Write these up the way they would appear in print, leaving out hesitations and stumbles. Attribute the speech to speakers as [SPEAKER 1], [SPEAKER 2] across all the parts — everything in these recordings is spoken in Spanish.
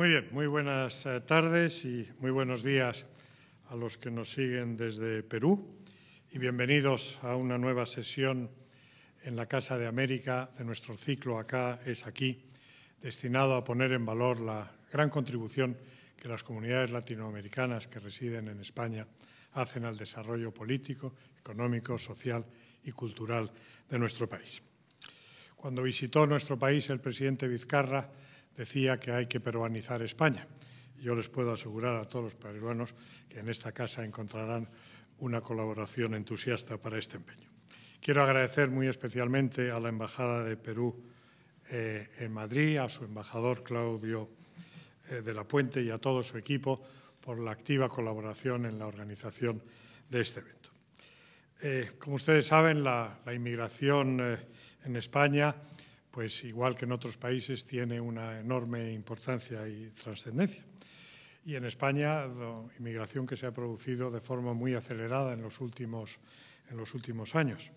[SPEAKER 1] Muy bien, muy buenas tardes y muy buenos días a los que nos siguen desde Perú y bienvenidos a una nueva sesión en la Casa de América de nuestro ciclo Acá es Aquí, destinado a poner en valor la gran contribución que las comunidades latinoamericanas que residen en España hacen al desarrollo político, económico, social y cultural de nuestro país. Cuando visitó nuestro país el presidente Vizcarra decía que hay que peruanizar España. Yo les puedo asegurar a todos los peruanos que en esta casa encontrarán una colaboración entusiasta para este empeño. Quiero agradecer muy especialmente a la Embajada de Perú en Madrid, a su embajador Claudio de la Puente y a todo su equipo por la activa colaboración en la organización de este evento. Como ustedes saben, la inmigración en España, pues igual que en otros países, tiene una enorme importancia y trascendencia. Y en España, la inmigración que se ha producido de forma muy acelerada en los últimos años.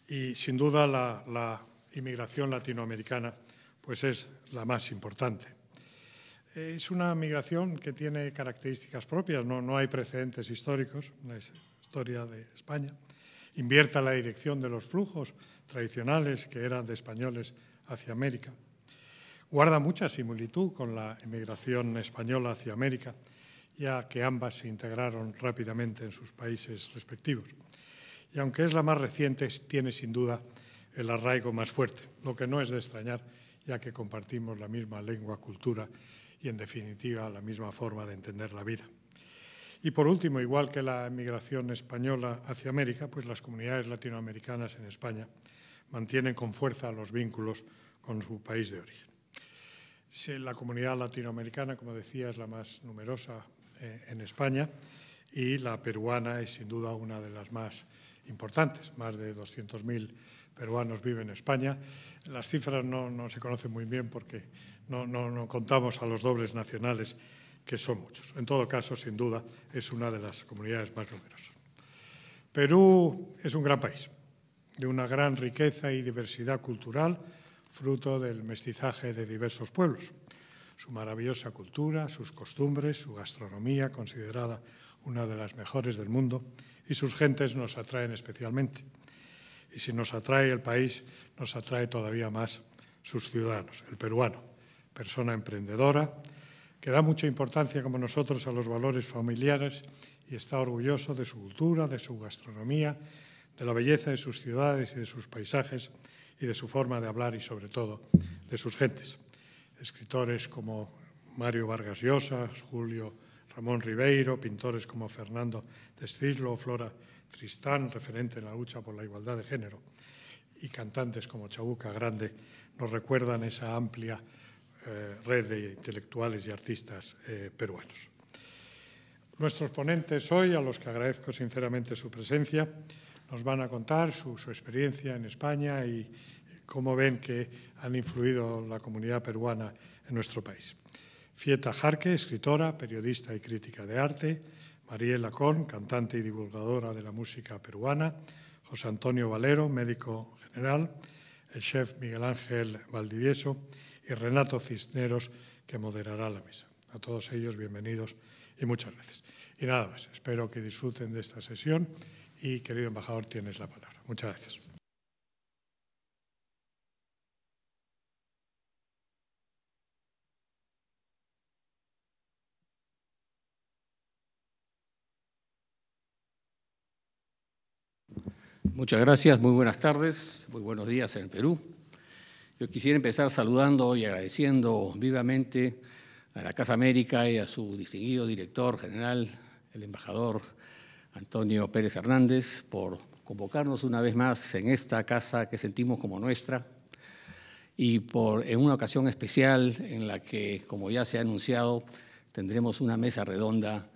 [SPEAKER 1] Y sin duda la inmigración latinoamericana pues es la más importante. Es una migración que tiene características propias, no hay precedentes históricos en la historia de España. Invierte la dirección de los flujos tradicionales que eran de españoles hacia América. Guarda mucha similitud con la emigración española hacia América, ya que ambas se integraron rápidamente en sus países respectivos. Y aunque es la más reciente, tiene sin duda el arraigo más fuerte, lo que no es de extrañar, ya que compartimos la misma lengua, cultura y, en definitiva, la misma forma de entender la vida. Y, por último, igual que la emigración española hacia América, pues las comunidades latinoamericanas en España mantienen con fuerza los vínculos con su país de origen. La comunidad latinoamericana, como decía, es la más numerosa en España y la peruana es, sin duda, una de las más importantes. Más de 200.000 peruanos viven en España. Las cifras no se conocen muy bien porque no contamos a los dobles nacionales, que son muchos. En todo caso, sin duda, es una de las comunidades más numerosas. Perú es un gran país, de una gran riqueza y diversidad cultural, fruto del mestizaje de diversos pueblos. Su maravillosa cultura, sus costumbres, su gastronomía, considerada una de las mejores del mundo, y sus gentes nos atraen especialmente. Y si nos atrae el país, nos atrae todavía más sus ciudadanos, el peruano, persona emprendedora, que da mucha importancia, como nosotros, a los valores familiares y está orgulloso de su cultura, de su gastronomía, de la belleza de sus ciudades y de sus paisajes y de su forma de hablar y, sobre todo, de sus gentes. Escritores como Mario Vargas Llosa, Julio Ramón Ribeiro, pintores como Fernando Tescislo o Flora Tristán, referente en la lucha por la igualdad de género, y cantantes como Chabuca Grande nos recuerdan esa amplia red de intelectuales y artistas peruanos. Nuestros ponentes hoy, a los que agradezco sinceramente su presencia, nos van a contar su experiencia en España y cómo ven que han influido la comunidad peruana en nuestro país. Fieta Jarque, escritora, periodista y crítica de arte. Mariela Con, cantante y divulgadora de la música peruana. José Antonio Valero, médico general. El chef Miguel Ángel Valdivieso y Renato Cisneros, que moderará la mesa. A todos ellos, bienvenidos y muchas gracias. Y nada más, espero que disfruten de esta sesión y, querido embajador, tienes la palabra. Muchas gracias.
[SPEAKER 2] Muchas gracias, muy buenas tardes, muy buenos días en el Perú. Yo quisiera empezar saludando y agradeciendo vivamente a la Casa América y a su distinguido director general, el embajador Antonio Pérez Hernández, por convocarnos una vez más en esta casa que sentimos como nuestra y en una ocasión especial en la que, como ya se ha anunciado, tendremos una mesa redonda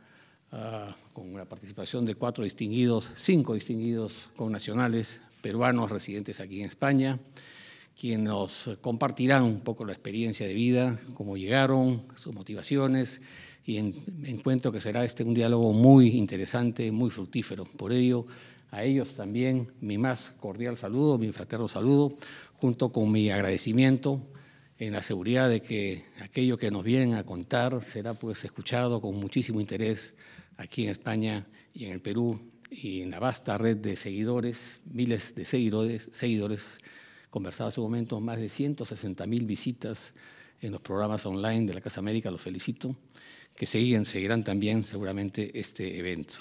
[SPEAKER 2] con la participación de 5 distinguidos connacionales peruanos residentes aquí en España, quienes nos compartirán un poco la experiencia de vida, cómo llegaron, sus motivaciones, y encuentro que será un diálogo muy interesante, muy fructífero. Por ello, a ellos también mi más cordial saludo, mi fraterno saludo, junto con mi agradecimiento en la seguridad de que aquello que nos vienen a contar será pues escuchado con muchísimo interés aquí en España y en el Perú y en la vasta red de seguidores, miles de seguidores conversados hace un momento, más de 160.000 visitas en los programas online de la Casa América, los felicito, que seguirán también seguramente este evento.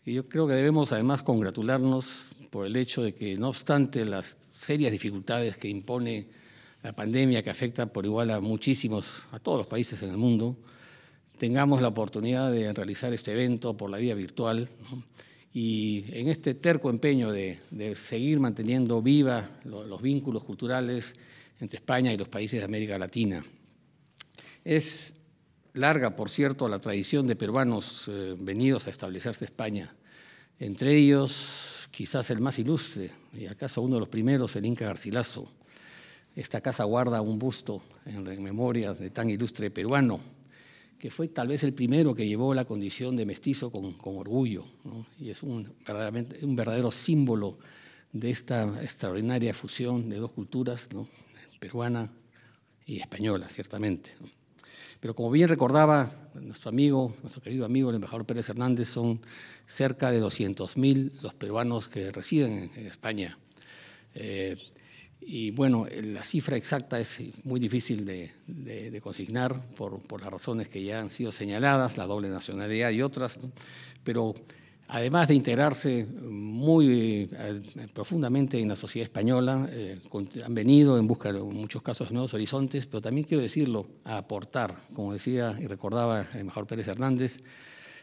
[SPEAKER 2] Y yo creo que debemos además congratularnos por el hecho de que, no obstante las serias dificultades que impone la pandemia, que afecta por igual a todos los países en el mundo, tengamos la oportunidad de realizar este evento por la vía virtual, ¿no? Y en este terco empeño de seguir manteniendo vivos los vínculos culturales entre España y los países de América Latina. Es larga, por cierto, la tradición de peruanos venidos a establecerse en España. Entre ellos, quizás el más ilustre, y acaso uno de los primeros, el Inca Garcilaso. Esta casa guarda un busto en memoria de tan ilustre peruano, que fue tal vez el primero que llevó la condición de mestizo con orgullo, ¿no? Y es un verdadero símbolo de esta extraordinaria fusión de dos culturas, ¿no? Peruana y española, ciertamente, ¿no? Pero como bien recordaba nuestro querido amigo, el embajador Pérez Hernández, son cerca de 200.000 los peruanos que residen en España. Y bueno, la cifra exacta es muy difícil de consignar por las razones que ya han sido señaladas, la doble nacionalidad y otras, ¿no? Pero además de integrarse muy profundamente en la sociedad española, han venido en busca de, en muchos casos, de nuevos horizontes, pero también quiero decirlo, a aportar, como decía y recordaba el embajador Pérez Hernández.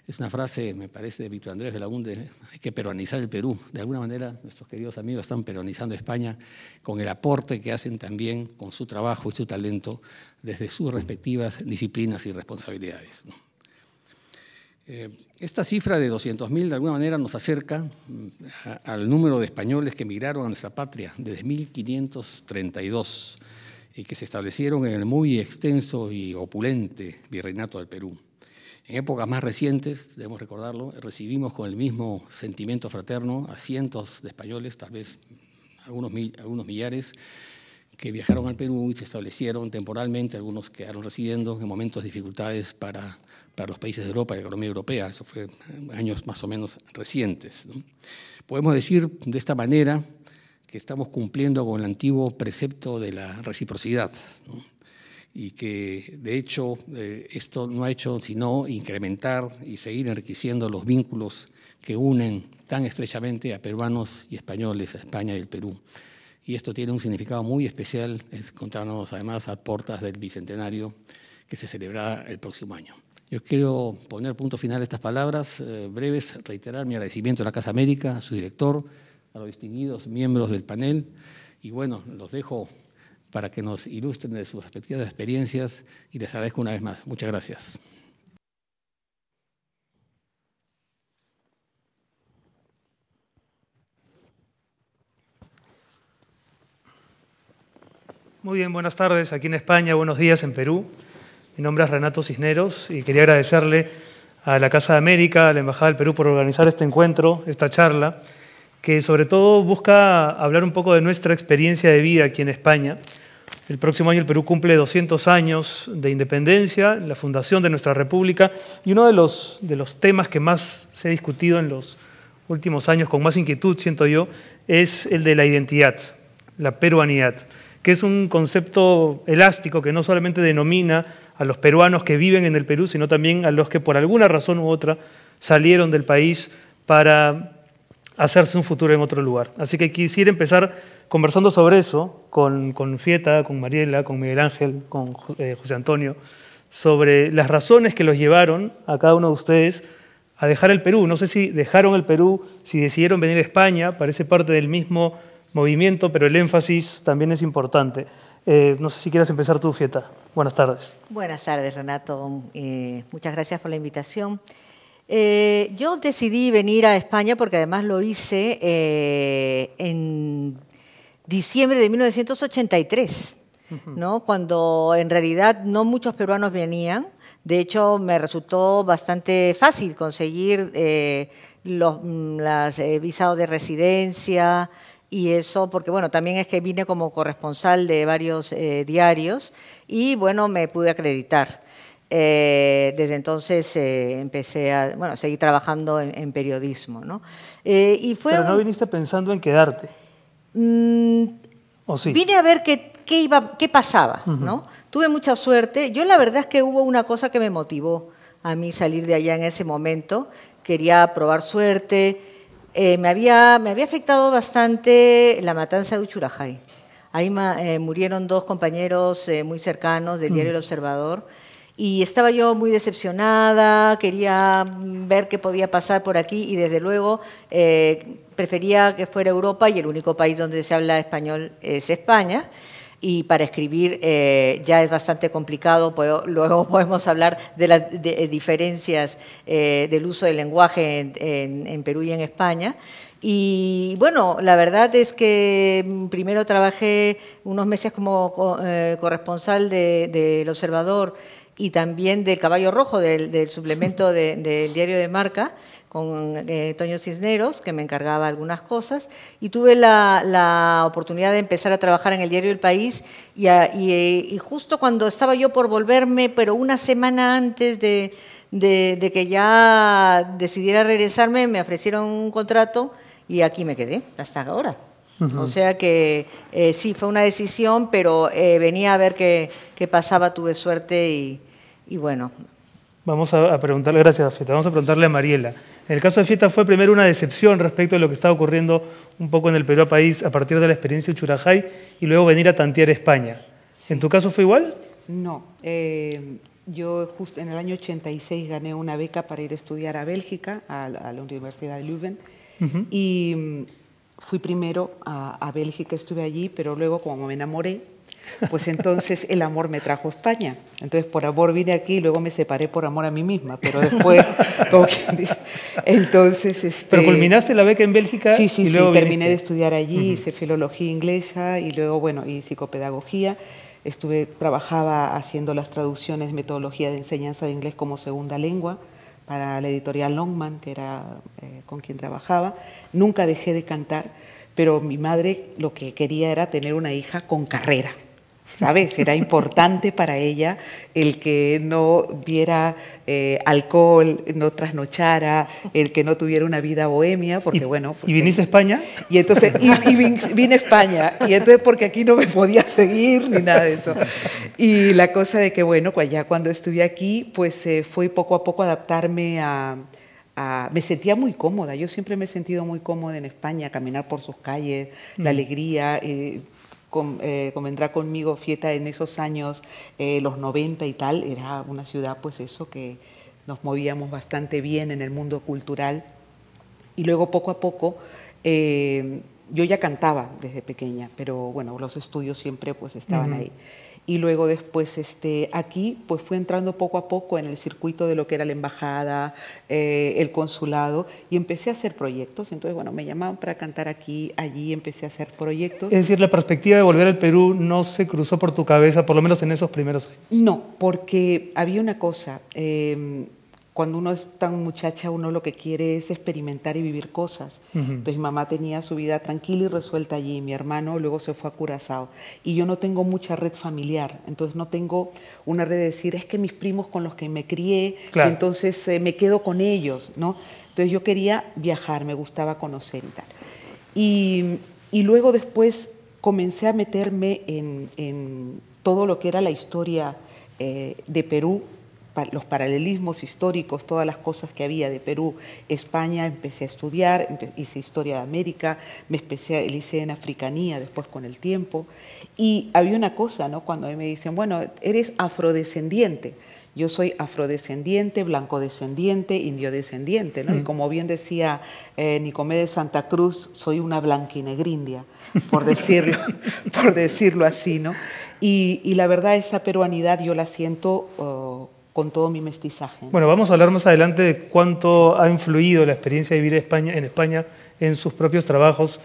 [SPEAKER 2] Es una frase, me parece, de Víctor Andrés Belaúnde: hay que peruanizar el Perú. De alguna manera, nuestros queridos amigos están peruanizando España con el aporte que hacen también con su trabajo y su talento desde sus respectivas disciplinas y responsabilidades, ¿no? Esta cifra de 200.000 de alguna manera nos acerca al número de españoles que emigraron a nuestra patria desde 1532 y que se establecieron en el muy extenso y opulente Virreinato del Perú. En épocas más recientes, debemos recordarlo, recibimos con el mismo sentimiento fraterno a cientos de españoles, tal vez algunos millares, que viajaron al Perú y se establecieron temporalmente. Algunos quedaron residiendo en momentos de dificultades para los países de Europa y la economía europea. Eso fue años más o menos recientes, ¿no? Podemos decir de esta manera que estamos cumpliendo con el antiguo precepto de la reciprocidad, ¿no? Y que, de hecho, esto no ha hecho sino incrementar y seguir enriqueciendo los vínculos que unen tan estrechamente a peruanos y españoles, a España y el Perú. Y esto tiene un significado muy especial, encontrarnos además a puertas del Bicentenario que se celebrará el próximo año. Yo quiero poner punto final a estas palabras breves, reiterar mi agradecimiento a la Casa América, a su director, a los distinguidos miembros del panel, y bueno, los dejo para que nos ilustren de sus respectivas experiencias y les agradezco una vez más. Muchas gracias.
[SPEAKER 3] Muy bien, buenas tardes aquí en España, buenos días en Perú. Mi nombre es Renato Cisneros y quería agradecerle a la Casa de América, a la Embajada del Perú por organizar este encuentro, esta charla, que sobre todo busca hablar un poco de nuestra experiencia de vida aquí en España. El próximo año el Perú cumple 200 años de independencia, la fundación de nuestra república, y uno de los temas que más se ha discutido en los últimos años, con más inquietud, siento yo, es el de la identidad, la peruanidad, que es un concepto elástico que no solamente denomina a los peruanos que viven en el Perú, sino también a los que por alguna razón u otra salieron del país para hacerse un futuro en otro lugar. Así que quisiera empezar conversando sobre eso con Fieta, con Mariela, con Miguel Ángel, con José Antonio, sobre las razones que los llevaron a cada uno de ustedes a dejar el Perú. No sé si dejaron el Perú, si decidieron venir a España, parece parte del mismo movimiento, pero el énfasis también es importante. No sé si quieres empezar tú, Fieta. Buenas tardes.
[SPEAKER 4] Buenas tardes, Renato. Muchas gracias por la invitación. Yo decidí venir a España porque además lo hice en diciembre de 1983, ¿no? Cuando en realidad no muchos peruanos venían. De hecho, me resultó bastante fácil conseguir los visados de residencia Y eso porque, bueno, también es que vine como corresponsal de varios diarios y, bueno, me pude acreditar. Desde entonces empecé a, bueno, seguir trabajando en periodismo, ¿no?
[SPEAKER 3] Pero no viniste pensando en quedarte. ¿O sí?
[SPEAKER 4] Vine a ver qué pasaba, ¿no? Tuve mucha suerte. Yo la verdad es que hubo una cosa que me motivó a mí salir de allá en ese momento. Quería probar suerte. Me había afectado bastante la matanza de Uchurajay. Ahí murieron 2 compañeros muy cercanos del diario El Observador y estaba yo muy decepcionada, quería ver qué podía pasar por aquí y desde luego prefería que fuera Europa y el único país donde se habla español es España. Y para escribir ya es bastante complicado, luego podemos hablar de las diferencias del uso del lenguaje en Perú y en España. Y bueno, la verdad es que primero trabajé unos meses como corresponsal del Observador y también del Caballo Rojo, del suplemento del diario de Marca, con Toño Cisneros, que me encargaba algunas cosas, y tuve la oportunidad de empezar a trabajar en el diario El País, y justo cuando estaba yo por volverme, pero una semana antes de que ya decidiera regresarme, me ofrecieron un contrato y aquí me quedé hasta ahora. O sea que sí, fue una decisión, pero venía a ver qué pasaba, tuve suerte y bueno.
[SPEAKER 3] Vamos a preguntarle, gracias Fieta, vamos a preguntarle a Mariela. En el caso de Fieta fue primero una decepción respecto de lo que estaba ocurriendo un poco en el Perú país a partir de la experiencia de Uchurajay y luego venir a tantear España. ¿En tu caso fue igual?
[SPEAKER 5] No, yo justo en el año 86 gané una beca para ir a estudiar a Bélgica, a la Universidad de Leuven, y fui primero a Bélgica, estuve allí, pero luego como me enamoré, pues entonces el amor me trajo a España. Entonces por amor vine aquí y luego me separé por amor a mí misma, pero después, como quien dice, entonces...
[SPEAKER 3] ¿Pero culminaste la beca en Bélgica?
[SPEAKER 5] Sí, sí,
[SPEAKER 3] y luego
[SPEAKER 5] terminé de estudiar allí, hice filología inglesa y luego, bueno, y psicopedagogía. Trabajaba haciendo las traducciones, metodología de enseñanza de inglés como segunda lengua para la editorial Longman, que era con quien trabajaba. Nunca dejé de cantar, pero mi madre lo que quería era tener una hija con carrera, ¿sabes? Era importante para ella el que no viera alcohol, no trasnochara, el que no tuviera una vida bohemia, porque bueno... Pues,
[SPEAKER 3] ¿Y viniste a España?
[SPEAKER 5] Y entonces, vine a España, y entonces porque aquí no me podía seguir ni nada de eso. Y la cosa de que, bueno, pues ya cuando estuve aquí, pues fue poco a poco adaptarme me sentía muy cómoda, yo siempre me he sentido muy cómoda en España, caminar por sus calles, la alegría... convendrá conmigo, Fieta, en esos años, los 90 y tal, era una ciudad, pues eso, que nos movíamos bastante bien en el mundo cultural. Y luego, poco a poco, yo ya cantaba desde pequeña, pero bueno, los estudios siempre pues estaban ahí. Y luego después aquí pues fui entrando poco a poco en el circuito de lo que era la embajada, el consulado, y empecé a hacer proyectos. Entonces, bueno, me llamaban para cantar aquí, allí empecé a hacer proyectos.
[SPEAKER 3] Es decir, la perspectiva de volver al Perú no se cruzó por tu cabeza, por lo menos en esos primeros años.
[SPEAKER 5] No, porque había una cosa, cuando uno es tan muchacha, uno lo que quiere es experimentar y vivir cosas. Entonces mi mamá tenía su vida tranquila y resuelta allí, mi hermano luego se fue a Curazao. Y yo no tengo mucha red familiar, entonces no tengo una red de decir, es que mis primos con los que me crié,
[SPEAKER 3] claro,
[SPEAKER 5] entonces me quedo con ellos, ¿no? Entonces yo quería viajar, me gustaba conocer y tal. Y luego después comencé a meterme en todo lo que era la historia de Perú, los paralelismos históricos, todas las cosas que había de Perú, España, empecé a estudiar, hice Historia de América, me especialicé en Africanía después con el tiempo. Y había una cosa, ¿no? Cuando me dicen, bueno, eres afrodescendiente. Yo soy afrodescendiente, blancodescendiente, indiodescendiente, ¿no? Y como bien decía Nicomé de Santa Cruz, soy una blanquinegrindia, por decirlo así, ¿no? Y la verdad, esa peruanidad yo la siento con todo mi mestizaje, ¿no?
[SPEAKER 3] Bueno, vamos a hablar más adelante de cuánto ha influido la experiencia de vivir en España en sus propios trabajos,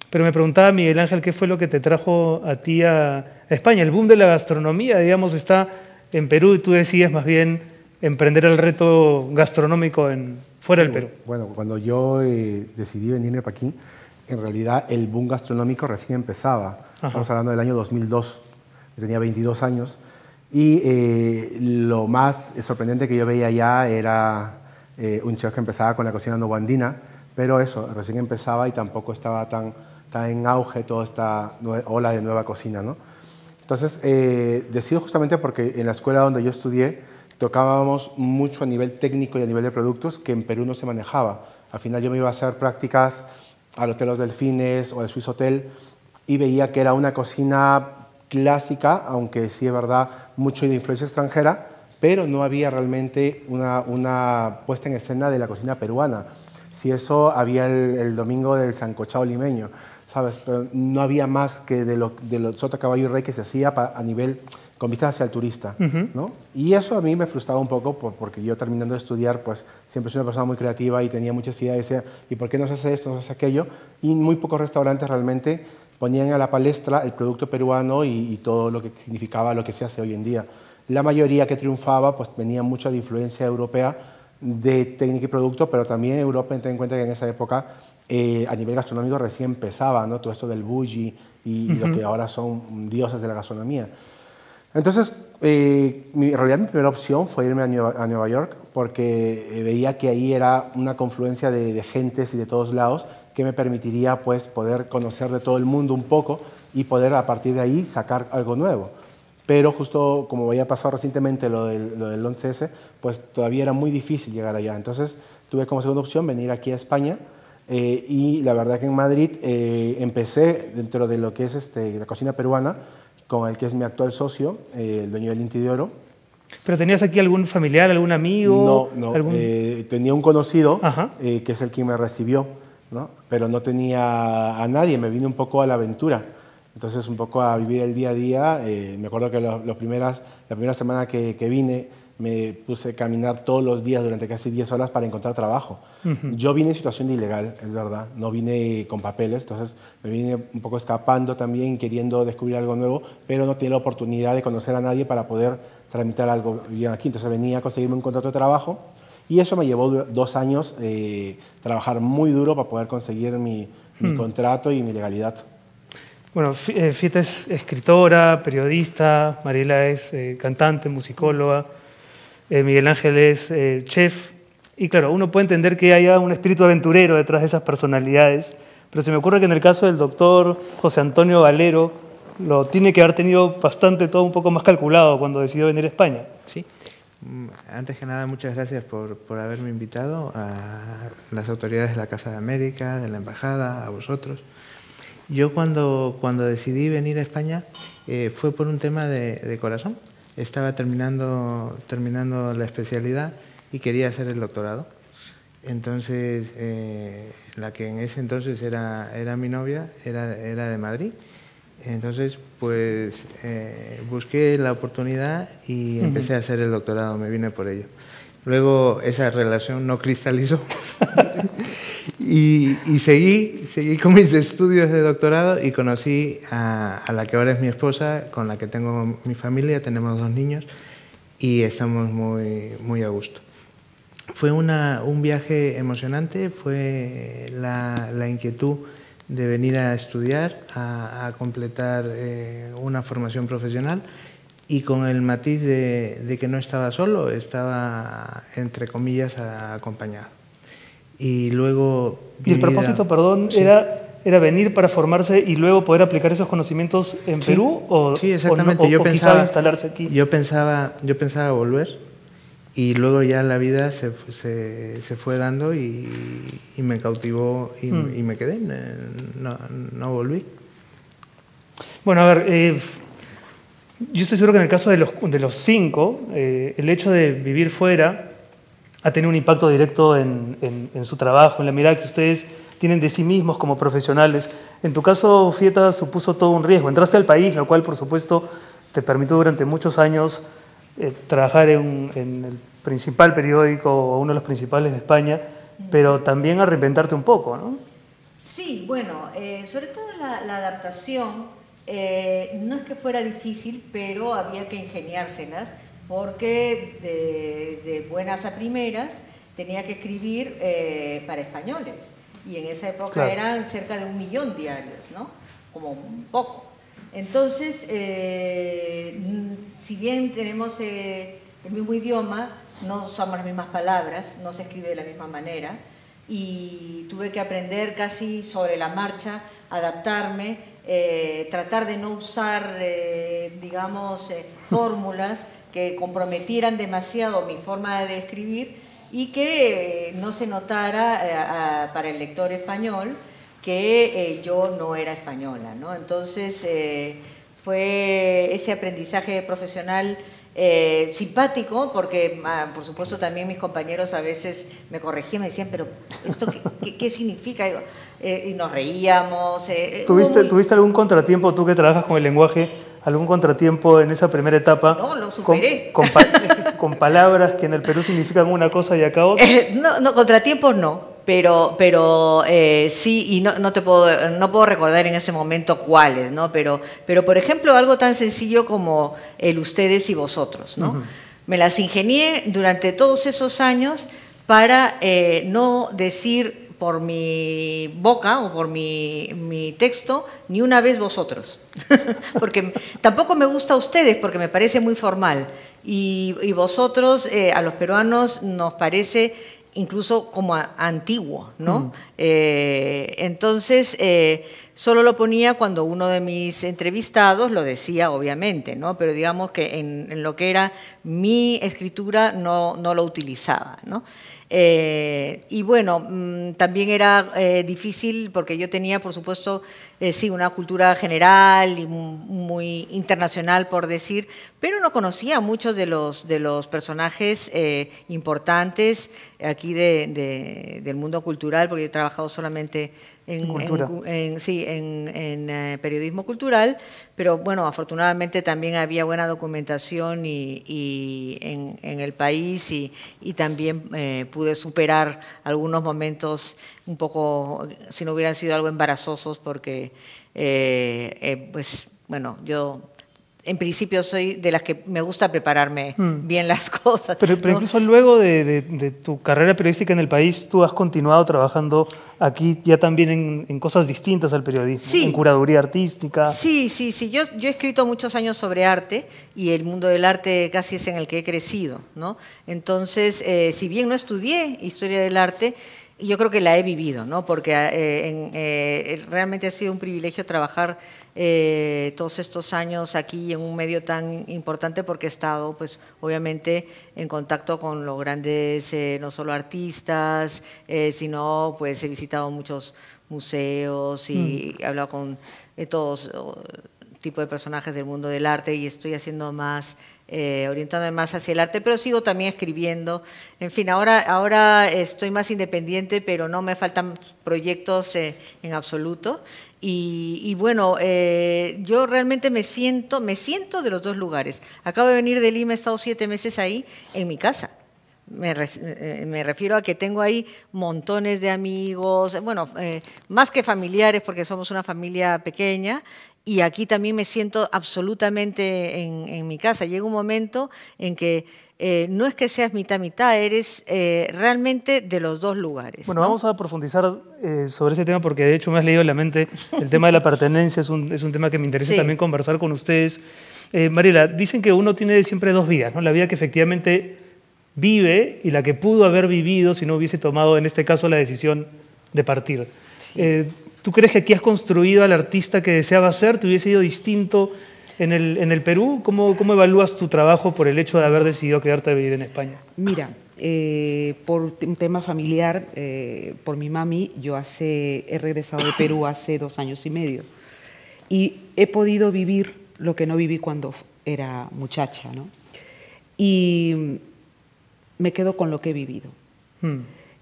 [SPEAKER 3] pero me preguntaba Miguel Ángel, ¿qué fue lo que te trajo a ti a España? El boom de la gastronomía, digamos, está en Perú y tú decías más bien emprender el reto gastronómico fuera del Perú.
[SPEAKER 6] Bueno, cuando yo decidí venirme para aquí, en realidad el boom gastronómico recién empezaba. Estamos hablando del año 2002, yo tenía 22 años, y lo más sorprendente que yo veía allá era un chef que empezaba con la cocina novoandina, pero eso, recién empezaba y tampoco estaba tan en auge toda esta ola de nueva cocina, ¿no? Entonces, decido justamente porque en la escuela donde yo estudié tocábamos mucho a nivel técnico y a nivel de productos que en Perú no se manejaba. Al final yo me iba a hacer prácticas al Hotel Los Delfines o al Swiss Hotel y veía que era una cocina clásica, aunque sí es verdad, mucho de influencia extranjera, pero no había realmente una puesta en escena de la cocina peruana. Si eso había el domingo del sancochado limeño, ¿sabes? Pero no había más que de lo sota, caballo y rey que se hacía a nivel con vista hacia el turista, ¿no? Y eso a mí me frustraba un poco porque yo terminando de estudiar, pues siempre soy una persona muy creativa y tenía muchas ideas y decía, ¿y por qué no se hace esto, no se hace aquello? Y muy pocos restaurantes realmente ponían a la palestra el producto peruano y todo lo que significaba lo que se hace hoy en día. La mayoría que triunfaba, pues venía mucha de influencia europea de técnica y producto, pero también Europa, ten en cuenta que en esa época a nivel gastronómico recién empezaba, ¿no? Todo esto del bougie y lo que ahora son dioses de la gastronomía. Entonces, en realidad mi primera opción fue irme a Nueva York porque veía que ahí era una confluencia de gentes y de todos lados que me permitiría pues, poder conocer de todo el mundo un poco y poder a partir de ahí sacar algo nuevo. Pero justo como había pasado recientemente lo del 11S, pues todavía era muy difícil llegar allá. Entonces tuve como segunda opción venir aquí a España y la verdad que en Madrid empecé dentro de lo que es la cocina peruana con el que es mi actual socio, el dueño del Inti de Oro.
[SPEAKER 3] ¿Pero tenías aquí algún familiar, algún amigo?
[SPEAKER 6] No, tenía un conocido que es el que me recibió, ¿no? Pero no tenía a nadie, me vine un poco a la aventura. Entonces, un poco a vivir el día a día. Me acuerdo que la primera semana que vine me puse a caminar todos los días durante casi 10 horas para encontrar trabajo. Yo vine en situación de ilegal, es verdad, no vine con papeles, entonces me vine un poco escapando también, queriendo descubrir algo nuevo, pero no tenía la oportunidad de conocer a nadie para poder tramitar algo bien aquí. Entonces venía a conseguirme un contrato de trabajo y eso me llevó 2 años trabajar muy duro para poder conseguir mi contrato y mi legalidad.
[SPEAKER 3] Bueno, Fieta es escritora, periodista, Mariela es cantante, musicóloga, Miguel Ángel es chef. Y claro, uno puede entender que haya un espíritu aventurero detrás de esas personalidades, pero se me ocurre que en el caso del doctor José Antonio Valero lo tiene que haber tenido bastante, todo un poco más calculado cuando decidió venir a España.
[SPEAKER 7] Sí. Antes que nada, muchas gracias por haberme invitado, a las autoridades de la Casa de América, de la Embajada, a vosotros. Yo cuando decidí venir a España fue por un tema de corazón. Estaba terminando la especialidad y quería hacer el doctorado. Entonces, la que en ese entonces era mi novia era de Madrid. Entonces, pues busqué la oportunidad y empecé a hacer el doctorado, me vine por ello. Luego esa relación no cristalizó y seguí con mis estudios de doctorado y conocí a la que ahora es mi esposa, con la que tengo mi familia, tenemos 2 niños y estamos muy a gusto. Fue un viaje emocionante, fue la inquietud de venir a estudiar, a completar una formación profesional y con el matiz de que no estaba solo, estaba, entre comillas, acompañado. Y luego...
[SPEAKER 3] ¿Y el propósito, perdón, sí, era venir para formarse y luego poder aplicar esos conocimientos en Perú?
[SPEAKER 7] Sí, exactamente.
[SPEAKER 3] Yo pensaba instalarse aquí.
[SPEAKER 7] Yo pensaba volver y luego ya la vida se fue dando y me cautivó y me quedé, no volví.
[SPEAKER 3] Bueno, a ver, yo estoy seguro que en el caso de los 5, el hecho de vivir fuera ha tenido un impacto directo en su trabajo, en la mirada que ustedes tienen de sí mismos como profesionales. En tu caso, Fieta, supuso todo un riesgo. Entraste al país, lo cual, por supuesto, te permitió durante muchos años trabajar en el principal periódico o uno de los principales de España, pero también a reinventarte un poco, ¿no?
[SPEAKER 4] Sí, bueno, sobre todo la adaptación, no es que fuera difícil, pero había que ingeniárselas, porque de buenas a primeras tenía que escribir para españoles. y en esa época
[SPEAKER 3] Claro.
[SPEAKER 4] eran cerca de 1 millón diarios, ¿no? Como un poco. Entonces, si bien tenemos el mismo idioma, no usamos las mismas palabras, no se escribe de la misma manera, y tuve que aprender casi sobre la marcha, adaptarme, tratar de no usar, digamos, fórmulas que comprometieran demasiado mi forma de escribir y que no se notara para el lector español que yo no era española, ¿no? Entonces, fue ese aprendizaje profesional simpático, porque por supuesto también mis compañeros a veces me corregían, me decían, pero ¿esto qué significa? Y nos reíamos.
[SPEAKER 3] ¿Tuviste algún contratiempo, tú que trabajas con el lenguaje, algún contratiempo en esa primera etapa?
[SPEAKER 4] No, lo superé.
[SPEAKER 3] Con palabras que en el Perú significan una cosa y acá otra.
[SPEAKER 4] No, contratiempos no, pero sí, y no puedo recordar en ese momento cuáles, ¿no? Pero por ejemplo, algo tan sencillo como el ustedes y vosotros, ¿no? Uh-huh. Me las ingenié durante todos esos años para no decir por mi boca o por mi texto ni una vez vosotros, porque tampoco me gusta ustedes porque me parece muy formal, y vosotros a los peruanos nos parece incluso como antiguo, ¿no? Entonces, solo lo ponía cuando uno de mis entrevistados lo decía, obviamente, ¿no? Pero digamos que en lo que era mi escritura no lo utilizaba, ¿no? Y bueno, también era difícil porque yo tenía, por supuesto, sí, una cultura general y muy internacional, por decir, pero no conocía a muchos de los personajes importantes aquí del mundo cultural, porque yo he trabajado solamente en periodismo cultural, pero bueno, afortunadamente también había buena documentación y en el país y también pude superar algunos momentos un poco, si no hubieran sido algo embarazosos, porque pues bueno, yo en principio soy de las que me gusta prepararme bien las cosas.
[SPEAKER 3] Pero
[SPEAKER 4] ¿no?
[SPEAKER 3] incluso luego de tu carrera periodística en el país, tú has continuado trabajando aquí ya también en cosas distintas al periodismo,
[SPEAKER 4] sí,
[SPEAKER 3] en curaduría artística.
[SPEAKER 4] Sí. Yo he escrito muchos años sobre arte y el mundo del arte casi es en el que he crecido, ¿no? Entonces, si bien no estudié historia del arte, yo creo que la he vivido, ¿no? Porque realmente ha sido un privilegio trabajar todos estos años aquí en un medio tan importante, porque he estado, pues, obviamente, en contacto con los grandes, no solo artistas, sino, pues, he visitado muchos museos y he hablado con todos tipos de personajes del mundo del arte y estoy haciendo más, orientándome más hacia el arte, pero sigo también escribiendo. En fin, ahora estoy más independiente, pero no me faltan proyectos en absoluto. Y bueno, yo realmente me siento de los dos lugares. Acabo de venir de Lima, he estado 7 meses ahí en mi casa. Me refiero a que tengo ahí montones de amigos, bueno, más que familiares, porque somos una familia pequeña, y aquí también me siento absolutamente en mi casa. Llega un momento en que no es que seas mitad, eres realmente de los dos lugares.
[SPEAKER 3] Bueno,
[SPEAKER 4] ¿no?
[SPEAKER 3] vamos a profundizar sobre ese tema, porque de hecho me has leído en la mente el tema de la pertenencia, es un tema que me interesa también conversar con ustedes. Mariela, dicen que uno tiene siempre 2 vidas, ¿no? La vida que efectivamente vive y la que pudo haber vivido si no hubiese tomado, en este caso, la decisión de partir. Sí. ¿Tú crees que aquí has construido al artista que deseabas ser? ¿Te hubiese ido distinto en el Perú? ¿Cómo evalúas tu trabajo por el hecho de haber decidido quedarte a vivir en España?
[SPEAKER 5] Mira, por un tema familiar, por mi mami, yo he regresado de Perú hace 2 años y medio y he podido vivir lo que no viví cuando era muchacha, ¿no? Y me quedo con lo que he vivido.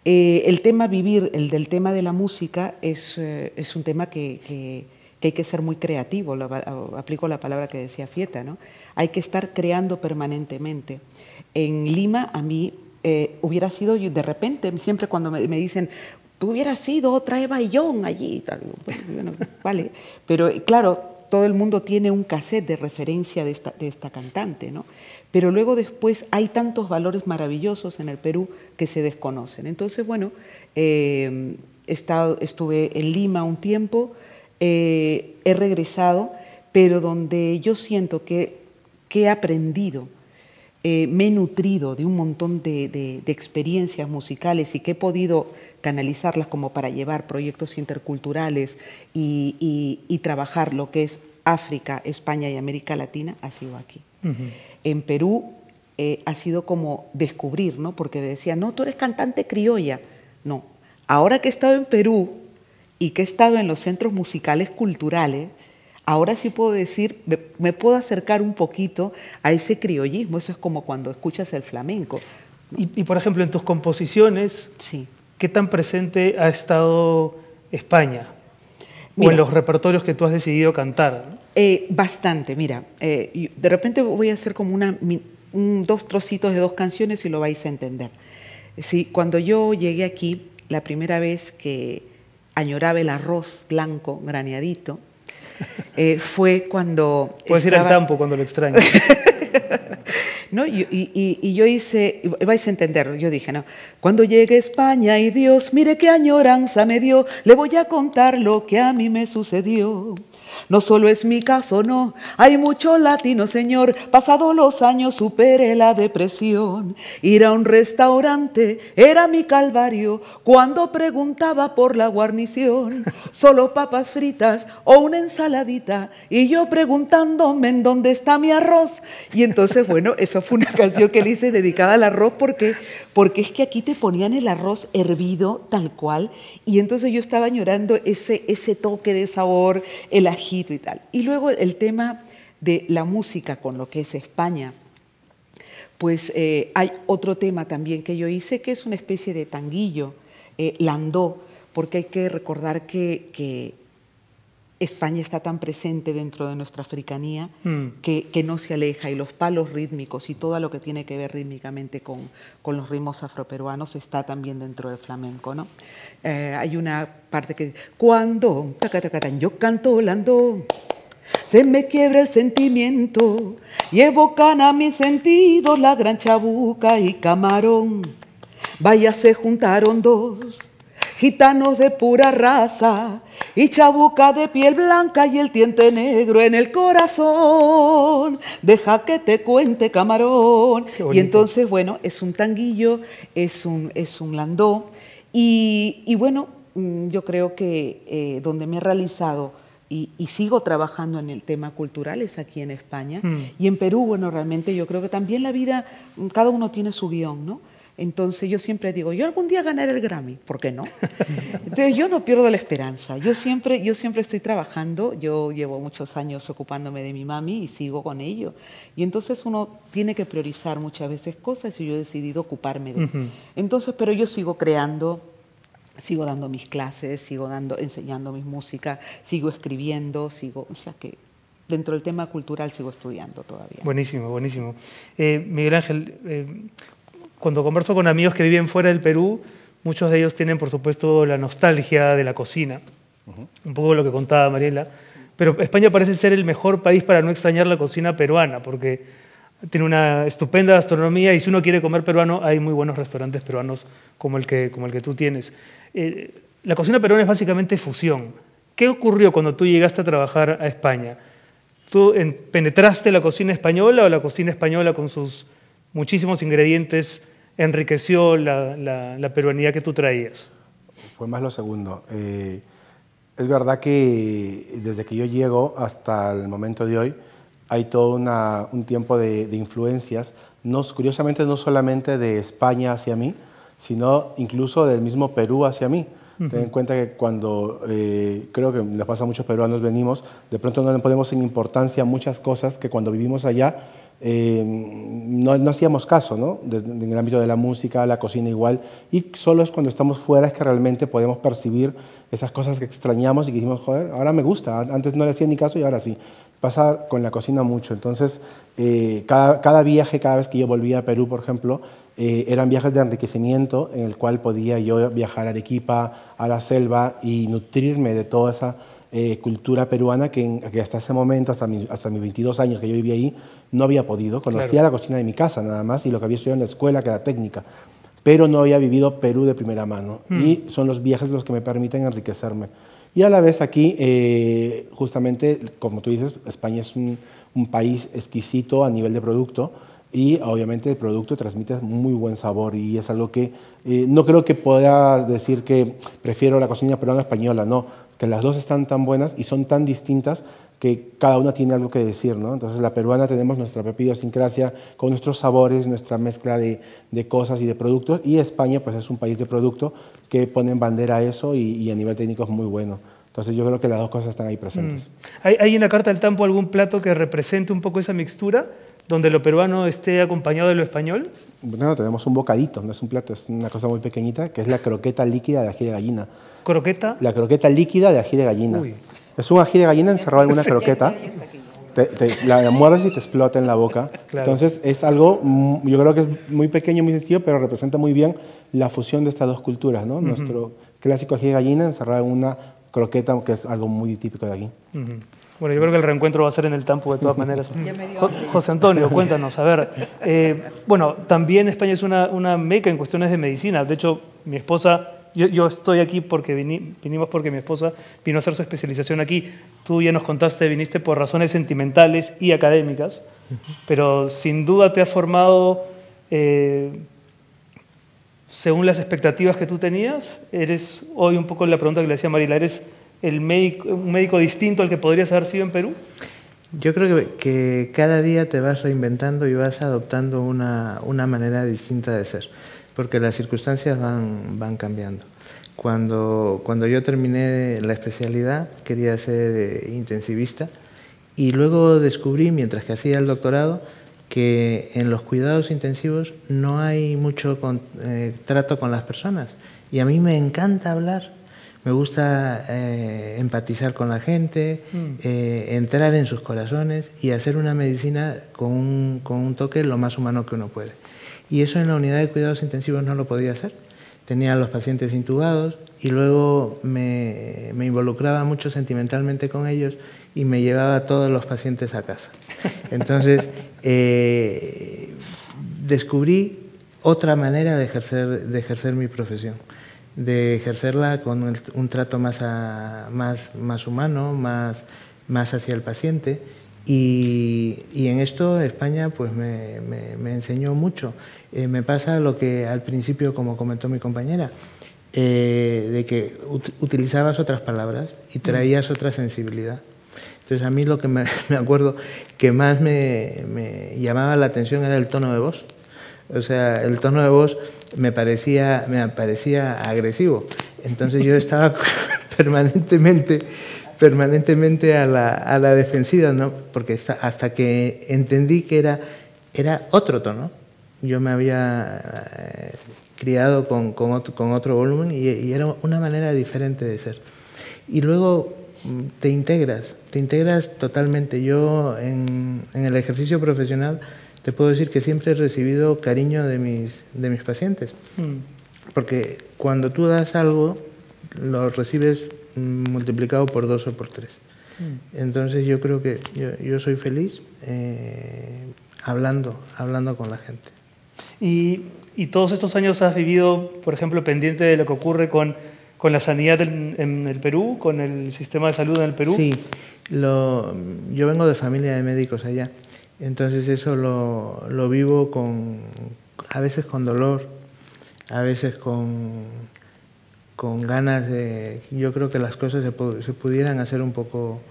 [SPEAKER 5] El tema vivir, del tema de la música, es un tema que hay que ser muy creativo, aplico la palabra que decía Fieta, ¿no? Hay que estar creando permanentemente. En Lima, a mí, hubiera sido, de repente, siempre cuando me dicen, tú hubieras sido otra Eva Young allí, tal, bueno, vale, pero claro, todo el mundo tiene un cassette de referencia de esta cantante, ¿no? Pero luego después hay tantos valores maravillosos en el Perú que se desconocen. Entonces, bueno, estuve en Lima un tiempo, he regresado, pero donde yo siento que he aprendido, me he nutrido de un montón de experiencias musicales y que he podido canalizarlas como para llevar proyectos interculturales y trabajar lo que es África, España y América Latina, ha sido aquí. En Perú ha sido como descubrir, ¿no? Porque decía, no, tú eres cantante criolla. No, ahora que he estado en Perú y que he estado en los centros musicales culturales, ahora sí puedo decir, me puedo acercar un poquito a ese criollismo. Eso es como cuando escuchas el flamenco, ¿no?
[SPEAKER 3] Y, por ejemplo, en tus composiciones,
[SPEAKER 5] Sí.
[SPEAKER 3] ¿qué tan presente ha estado España? O
[SPEAKER 5] Mira,
[SPEAKER 3] en los repertorios que tú has decidido cantar, ¿no?
[SPEAKER 5] Bastante, mira. De repente voy a hacer como dos trocitos de dos canciones y lo vais a entender. Sí, cuando yo llegué aquí, la primera vez que añoraba el arroz blanco graneadito, fue cuando
[SPEAKER 3] Puedes ir al campo cuando lo extrañas.
[SPEAKER 5] ¿no? Y yo hice, vais a entender, yo dije, no, cuando llegue a España y Dios, mire qué añoranza me dio, le voy a contar lo que a mí me sucedió. No solo es mi caso, no, hay mucho latino, señor, pasados los años superé la depresión. Ir a un restaurante era mi calvario cuando preguntaba por la guarnición. Solo papas fritas o una ensaladita y yo preguntándome en dónde está mi arroz. Y entonces, bueno, eso fue una canción que le hice dedicada al arroz porque es que aquí te ponían el arroz hervido tal cual y entonces yo estaba añorando ese toque de sabor, el ajito y tal. Y luego el tema de la música con lo que es España, pues hay otro tema también que yo hice que es una especie de tanguillo, landó, porque hay que recordar que España está tan presente dentro de nuestra africanía que no se aleja y los palos rítmicos y todo lo que tiene que ver rítmicamente con los ritmos afroperuanos está también dentro del flamenco, ¿no? Hay una parte que cuando yo canto landó, se me quiebra el sentimiento y evocan a mis sentidos la gran chabuca y camarón. Vaya, se juntaron dos gitanos de pura raza y chabuca de piel blanca y el diente negro en el corazón. Deja que te cuente, camarón. Y entonces, bueno, es un tanguillo, es un landó. Y bueno, yo creo que donde me he realizado y sigo trabajando en el tema cultural es aquí en España. Y en Perú, bueno, realmente yo creo que también la vida, cada uno tiene su guión, ¿no? Entonces yo siempre digo, yo algún día ganaré el Grammy, ¿por qué no? Entonces yo no pierdo la esperanza, yo siempre estoy trabajando, yo llevo muchos años ocupándome de mi mami y sigo con ello. Y entonces uno tiene que priorizar muchas veces cosas y yo he decidido ocuparme de. Entonces, pero yo sigo creando, sigo dando mis clases, sigo enseñando mi música, sigo escribiendo, o sea que dentro del tema cultural sigo estudiando todavía.
[SPEAKER 3] Buenísimo, buenísimo. Miguel Ángel, cuando converso con amigos que viven fuera del Perú, muchos de ellos tienen, por supuesto, la nostalgia de la cocina, un poco lo que contaba Mariela, pero España parece ser el mejor país para no extrañar la cocina peruana, porque tiene una estupenda gastronomía y si uno quiere comer peruano, hay muy buenos restaurantes peruanos como el que tú tienes. La cocina peruana es básicamente fusión. ¿Qué ocurrió cuando tú llegaste a trabajar a España? ¿Tú penetraste la cocina española o la cocina española con sus muchísimos ingredientes enriqueció la peruanidad que tú traías?
[SPEAKER 6] Fue más lo segundo. Es verdad que desde que yo llego hasta el momento de hoy hay todo un tiempo de influencias, curiosamente no solamente de España hacia mí, sino incluso del mismo Perú hacia mí. Ten en cuenta que cuando, creo que le pasa a muchos peruanos, venimos, de pronto no le ponemos en importancia muchas cosas que cuando vivimos allá no hacíamos caso, ¿no? En el ámbito de la música, la cocina igual, y solo es cuando estamos fuera es que realmente podemos percibir esas cosas que extrañamos y que dijimos, joder, ahora me gusta, antes no le hacía ni caso y ahora sí. Pasa con la cocina mucho, entonces cada viaje, cada vez que yo volvía a Perú, por ejemplo, eran viajes de enriquecimiento en el cual podía yo viajar a Arequipa, a la selva y nutrirme de toda esa cultura peruana que hasta ese momento, hasta mis 22 años que yo vivía ahí, no había podido. Conocía la cocina de mi casa nada más y lo que había estudiado en la escuela, que era técnica. pero no había vivido Perú de primera mano. Y son los viajes los que me permiten enriquecerme. Y a la vez aquí, justamente, como tú dices, España es un país exquisito a nivel de producto, y obviamente el producto transmite muy buen sabor, y es algo que no creo que pueda decir que prefiero la cocina peruana o española, no, que las dos están tan buenas y son tan distintas que cada una tiene algo que decir, ¿no? Entonces la peruana tenemos nuestra propia idiosincrasia con nuestros sabores, nuestra mezcla de cosas y de productos, y España pues es un país de producto que pone en bandera eso, y a nivel técnico es muy bueno. Entonces yo creo que las dos cosas están ahí presentes.
[SPEAKER 3] ¿Hay en la carta del Tampo algún plato que represente un poco esa mixtura, donde lo peruano esté acompañado de lo español?
[SPEAKER 6] Bueno, tenemos un bocadito, no es un plato, es una cosa muy pequeñita, que es la croqueta líquida de ají de gallina.
[SPEAKER 3] ¿Croqueta?
[SPEAKER 6] La croqueta líquida de ají de gallina.
[SPEAKER 3] Uy.
[SPEAKER 6] Es un ají de gallina encerrado en una croqueta. La muerdes y te explota en la boca. Claro. Entonces es algo, yo creo que es muy pequeño, muy sencillo, pero representa muy bien la fusión de estas dos culturas, ¿no? Nuestro clásico ají de gallina encerrado en una croqueta, que es algo muy típico de aquí.
[SPEAKER 3] Bueno, yo creo que el reencuentro va a ser en el Tampo de todas maneras. José Antonio, cuéntanos, a ver. Bueno, también España es una meca en cuestiones de medicina. De hecho, mi esposa, yo estoy aquí porque vinimos porque mi esposa vino a hacer su especialización aquí. Tú ya nos contaste, viniste por razones sentimentales y académicas, pero sin duda te has formado según las expectativas que tú tenías. Eres hoy un poco la pregunta que le decía Marila, ¿eres un médico distinto al que podrías haber sido en Perú?
[SPEAKER 7] Yo creo que cada día te vas reinventando y vas adoptando una manera distinta de ser, porque las circunstancias van cambiando. Cuando yo terminé la especialidad quería ser intensivista, y luego descubrí, mientras que hacía el doctorado, que en los cuidados intensivos no hay mucho trato con las personas, y a mí me encanta hablar. Me gusta empatizar con la gente, entrar en sus corazones y hacer una medicina con un toque lo más humano que uno puede. Y eso en la unidad de cuidados intensivos no lo podía hacer. Tenía a los pacientes intubados y luego me involucraba mucho sentimentalmente con ellos y me llevaba a todos los pacientes a casa. Entonces, descubrí otra manera de ejercer mi profesión, de ejercerla con un trato más humano, más hacia el paciente, y en esto España pues me enseñó mucho. Me pasa lo que al principio, como comentó mi compañera, de que utilizabas otras palabras y traías otra sensibilidad. Entonces a mí lo que me acuerdo que más me llamaba la atención era el tono de voz. O sea, el tono de voz me parecía agresivo. Entonces yo estaba permanentemente a la defensiva, ¿no? Porque hasta que entendí que era otro tono. Yo me había criado con otro volumen y era una manera diferente de ser. Y luego te integras totalmente. Yo en el ejercicio profesional te puedo decir que siempre he recibido cariño de mis pacientes, porque cuando tú das algo, lo recibes multiplicado por 2 o por 3. Entonces yo creo que yo soy feliz hablando con la gente.
[SPEAKER 3] ¿Y todos estos años has vivido, por ejemplo, pendiente de lo que ocurre con la sanidad en el Perú, con el sistema de salud en el Perú?
[SPEAKER 7] Sí, yo vengo de familia de médicos allá. Entonces eso lo vivo a veces con dolor, a veces con ganas de... Yo creo que las cosas se pudieran hacer un poco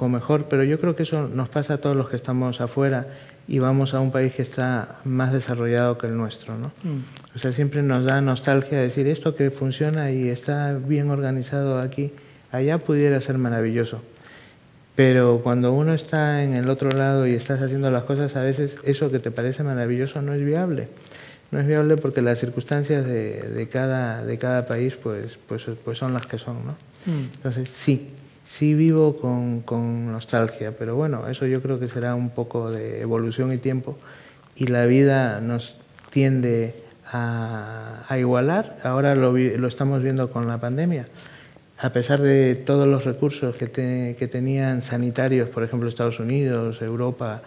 [SPEAKER 7] mejor, pero yo creo que eso nos pasa a todos los que estamos afuera y vamos a un país que está más desarrollado que el nuestro, ¿no? O sea, siempre nos da nostalgia decir esto que funciona y está bien organizado aquí, allá pudiera ser maravilloso. Pero cuando uno está en el otro lado y estás haciendo las cosas, a veces eso que te parece maravilloso no es viable. No es viable porque las circunstancias de cada país pues son las que son, ¿no? Entonces sí vivo con nostalgia, pero bueno, eso yo creo que será un poco de evolución y tiempo, y la vida nos tiende a igualar. Ahora lo estamos viendo con la pandemia. A pesar de todos los recursos que tenían sanitarios, por ejemplo, Estados Unidos, Europa,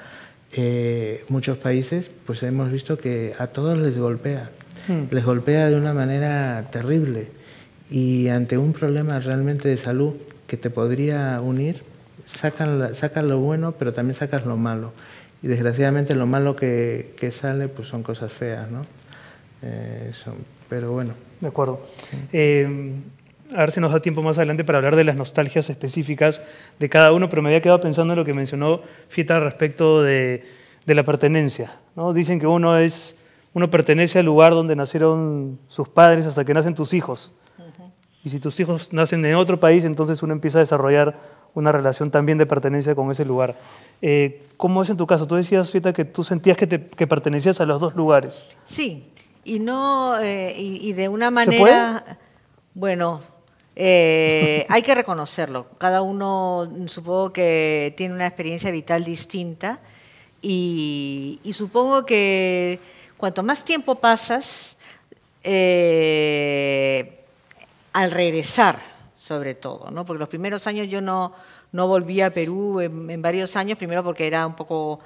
[SPEAKER 7] muchos países, pues hemos visto que a todos les golpea de una manera terrible, y ante un problema realmente de salud que te podría unir, sacas lo bueno, pero también sacas lo malo, y desgraciadamente lo malo que sale pues son cosas feas, ¿no? Pero bueno.
[SPEAKER 3] De acuerdo. A ver si nos da tiempo más adelante para hablar de las nostalgias específicas de cada uno, pero me había quedado pensando en lo que mencionó Fieta respecto de la pertenencia, ¿no? Dicen que uno pertenece al lugar donde nacieron sus padres hasta que nacen tus hijos. Y si tus hijos nacen en otro país, entonces uno empieza a desarrollar una relación también de pertenencia con ese lugar. ¿Cómo es en tu caso? Tú decías, Fieta, que tú sentías que pertenecías a los dos lugares.
[SPEAKER 4] Sí, y no y de una
[SPEAKER 3] ¿Se
[SPEAKER 4] manera,
[SPEAKER 3] puede?
[SPEAKER 4] bueno, hay que reconocerlo. Cada uno supongo que tiene una experiencia vital distinta y supongo que cuanto más tiempo pasas, al regresar, sobre todo, ¿no? Porque los primeros años yo no volví a Perú en varios años, primero porque era un poco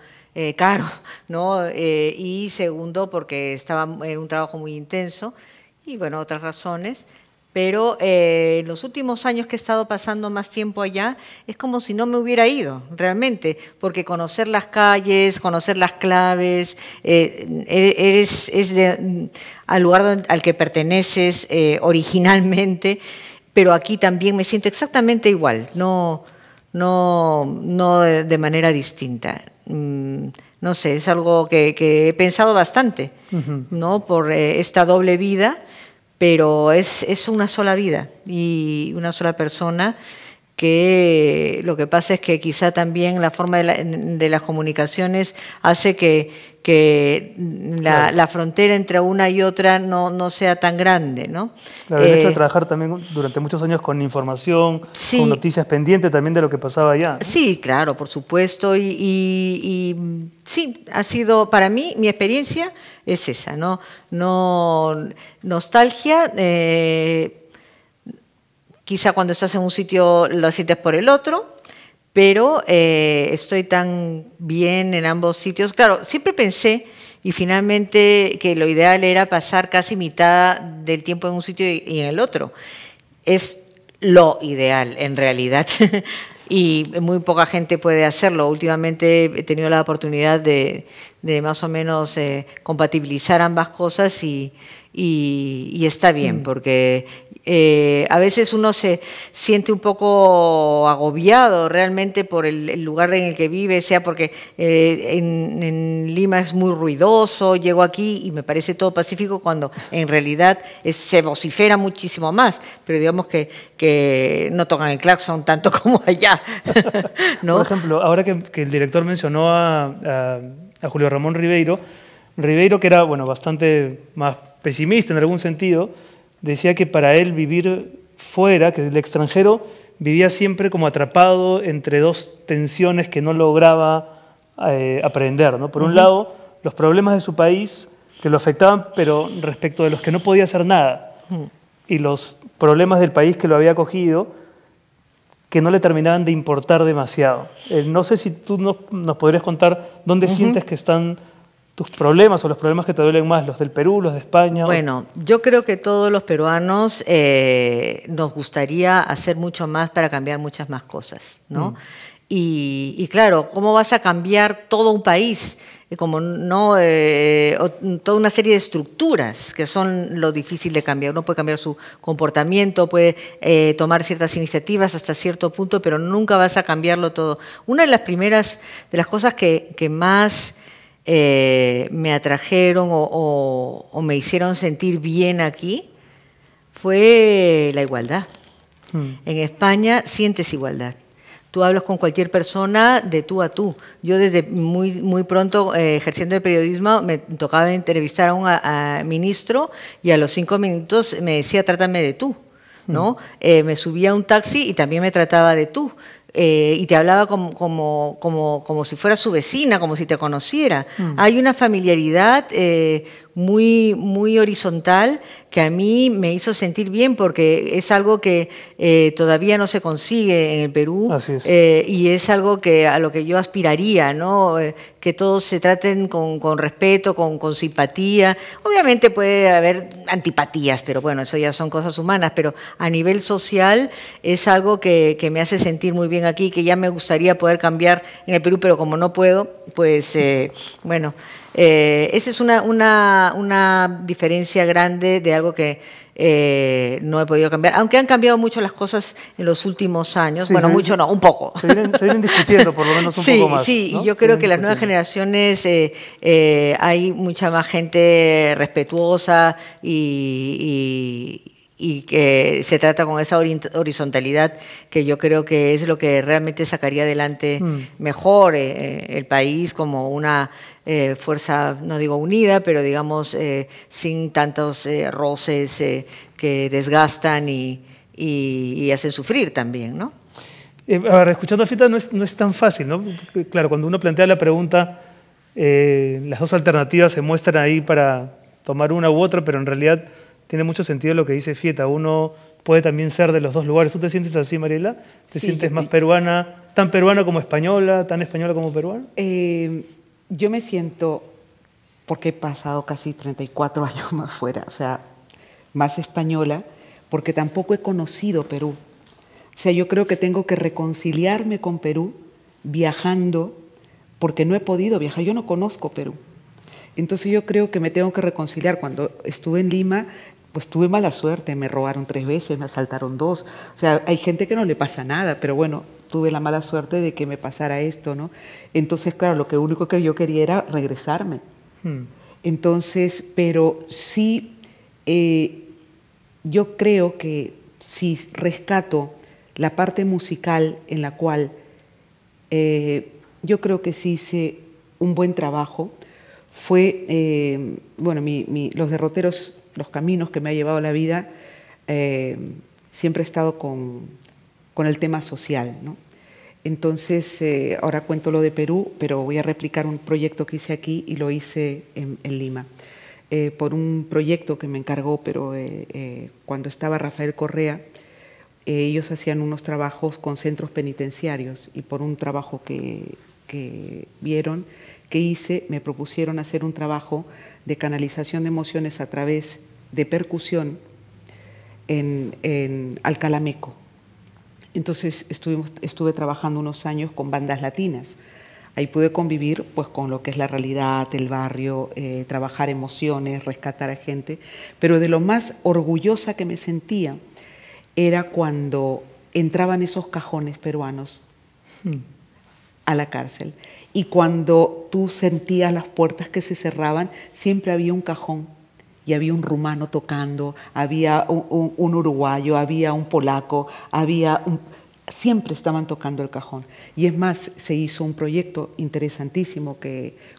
[SPEAKER 4] caro, ¿no? Y segundo porque estaba en un trabajo muy intenso y, bueno, otras razones. Pero en los últimos años que he estado pasando más tiempo allá, es como si no me hubiera ido, realmente, porque conocer las calles, conocer las claves, al lugar al que perteneces originalmente, pero aquí también me siento exactamente igual, no de manera distinta. No sé, es algo que he pensado bastante, ¿no? Por esta doble vida, pero es una sola vida y una sola persona, que lo que pasa es que quizá también la forma de las comunicaciones hace que la frontera entre una y otra no sea tan grande, ¿no?
[SPEAKER 3] Claro, el hecho de trabajar también durante muchos años con información,
[SPEAKER 4] sí,
[SPEAKER 3] con noticias pendientes también de lo que pasaba allá, ¿no?
[SPEAKER 4] Sí, claro, por supuesto, y sí, ha sido, para mí, mi experiencia es esa, ¿no? Nostalgia, quizá cuando estás en un sitio lo sientes por el otro, pero estoy tan bien en ambos sitios. Claro, siempre pensé, y finalmente, que lo ideal era pasar casi mitad del tiempo en un sitio y en el otro. Es lo ideal, en realidad, y muy poca gente puede hacerlo. Últimamente he tenido la oportunidad de más o menos compatibilizar ambas cosas y está bien, porque a veces uno se siente un poco agobiado realmente por el lugar en el que vive, sea porque en Lima es muy ruidoso, llego aquí y me parece todo pacífico, cuando en realidad se vocifera muchísimo más, pero digamos que no tocan el claxon tanto como allá, ¿no?
[SPEAKER 3] Por ejemplo, ahora que el director mencionó a Julio Ramón Ribeiro, que era, bueno, bastante más pesimista en algún sentido, decía que para él vivir fuera, que el extranjero vivía siempre como atrapado entre dos tensiones que no lograba aprender, ¿no? Por un lado, los problemas de su país que lo afectaban, pero respecto de los que no podía hacer nada, y los problemas del país que lo había acogido, que no le terminaban de importar demasiado. No sé si tú nos podrías contar dónde sientes que están tus problemas o los problemas que te duelen más, los del Perú, los de España.
[SPEAKER 4] Bueno, yo creo que todos los peruanos nos gustaría hacer mucho más para cambiar muchas más cosas, ¿no? Y claro, ¿cómo vas a cambiar todo un país? Como no toda una serie de estructuras que son lo difícil de cambiar. Uno puede cambiar su comportamiento, puede tomar ciertas iniciativas hasta cierto punto, pero nunca vas a cambiarlo todo. Una de las primeras, de las cosas que más me atrajeron o me hicieron sentir bien aquí fue la igualdad. En España sientes igualdad. Tú hablas con cualquier persona de tú a tú. Yo desde muy pronto, ejerciendo el periodismo, me tocaba entrevistar a un ministro y a los 5 minutos me decía, trátame de tú, ¿no? Me subía a un taxi y también me trataba de tú. y te hablaba como si fuera su vecina, como si te conociera. Hay una familiaridad muy, muy horizontal que a mí me hizo sentir bien porque es algo que todavía no se consigue en el Perú.
[SPEAKER 3] Así es.
[SPEAKER 4] Y es algo a lo que yo aspiraría, ¿no? Que todos se traten con respeto, con simpatía. Obviamente puede haber antipatías, pero bueno, eso ya son cosas humanas, pero a nivel social es algo que me hace sentir muy bien aquí, que ya me gustaría poder cambiar en el Perú, pero como no puedo, pues bueno, esa es una diferencia grande de algo que no he podido cambiar, aunque han cambiado mucho las cosas en los últimos años. Sí, bueno, mucho no, un poco.
[SPEAKER 3] Se vienen discutiendo por lo menos un poco más.
[SPEAKER 4] Sí,
[SPEAKER 3] ¿no?
[SPEAKER 4] Y yo creo que las nuevas generaciones hay mucha más gente respetuosa y que se trata con esa horizontalidad que yo creo que es lo que realmente sacaría adelante mejor el país como una fuerza, no digo unida, pero digamos sin tantos roces que desgastan y hacen sufrir también, ¿no?
[SPEAKER 3] Ahora, escuchando a Fita no es tan fácil, ¿no? Claro, cuando uno plantea la pregunta, las dos alternativas se muestran ahí para tomar una u otra, pero en realidad tiene mucho sentido lo que dice Fieta. Uno puede también ser de los dos lugares. ¿Tú te sientes así, Mariela? ¿Te sientes más peruana, tan peruana como española, tan española como peruana?
[SPEAKER 5] Yo me siento, porque he pasado casi 34 años más fuera, o sea, más española, porque tampoco he conocido Perú. O sea, yo creo que tengo que reconciliarme con Perú viajando, porque no he podido viajar, yo no conozco Perú. Entonces yo creo que me tengo que reconciliar. Cuando estuve en Lima, pues tuve mala suerte, me robaron 3 veces, me asaltaron 2. O sea, hay gente que no le pasa nada, pero bueno, tuve la mala suerte de que me pasara esto, ¿no? Entonces, claro, lo único que yo quería era regresarme. Entonces, pero sí, yo creo que si rescato la parte musical en la cual yo creo que sí hice un buen trabajo, fue, bueno, los derroteros, los caminos que me ha llevado la vida, siempre he estado con el tema social, ¿no? Entonces, ahora cuento lo de Perú, pero voy a replicar un proyecto que hice aquí y lo hice en Lima. Por un proyecto que me encargó, pero cuando estaba Rafael Correa, ellos hacían unos trabajos con centros penitenciarios y por un trabajo que vieron, que hice, me propusieron hacer un trabajo de canalización de emociones a través de percusión en Alcalameco. Entonces estuve trabajando unos años con bandas latinas. Ahí pude convivir pues, con lo que es la realidad, el barrio, trabajar emociones, rescatar a gente. Pero de lo más orgullosa que me sentía era cuando entraban esos cajones peruanos a la cárcel. Y cuando tú sentías las puertas que se cerraban, siempre había un cajón y había un rumano tocando, había un uruguayo, había un polaco, siempre estaban tocando el cajón. Y es más, se hizo un proyecto interesantísimo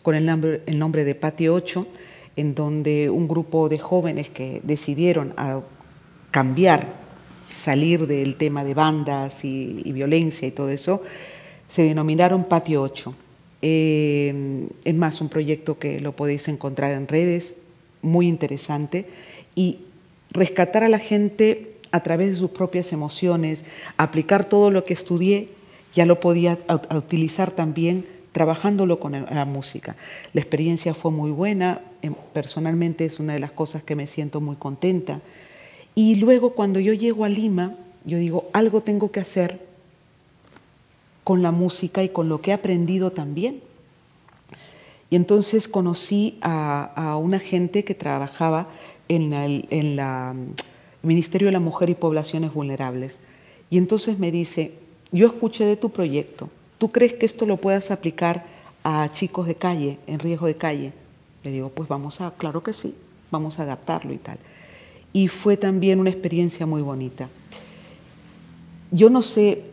[SPEAKER 5] con el nombre de Patio 8, en donde un grupo de jóvenes que decidieron cambiar, salir del tema de bandas y violencia y todo eso, se denominaron Patio 8. Es más, un proyecto que lo podéis encontrar en redes, muy interesante, y rescatar a la gente a través de sus propias emociones, aplicar todo lo que estudié, ya lo podía utilizar también trabajándolo con la música. La experiencia fue muy buena, personalmente es una de las cosas que me siento muy contenta. Y luego cuando yo llego a Lima, yo digo, algo tengo que hacer con la música y con lo que he aprendido también. Y entonces conocí a una gente que trabajaba en el Ministerio de la Mujer y Poblaciones Vulnerables. Y entonces me dice, yo escuché de tu proyecto, ¿tú crees que esto lo puedas aplicar a chicos de calle, en riesgo de calle? Le digo, pues claro que sí, vamos a adaptarlo y tal. Y fue también una experiencia muy bonita. Yo no sé,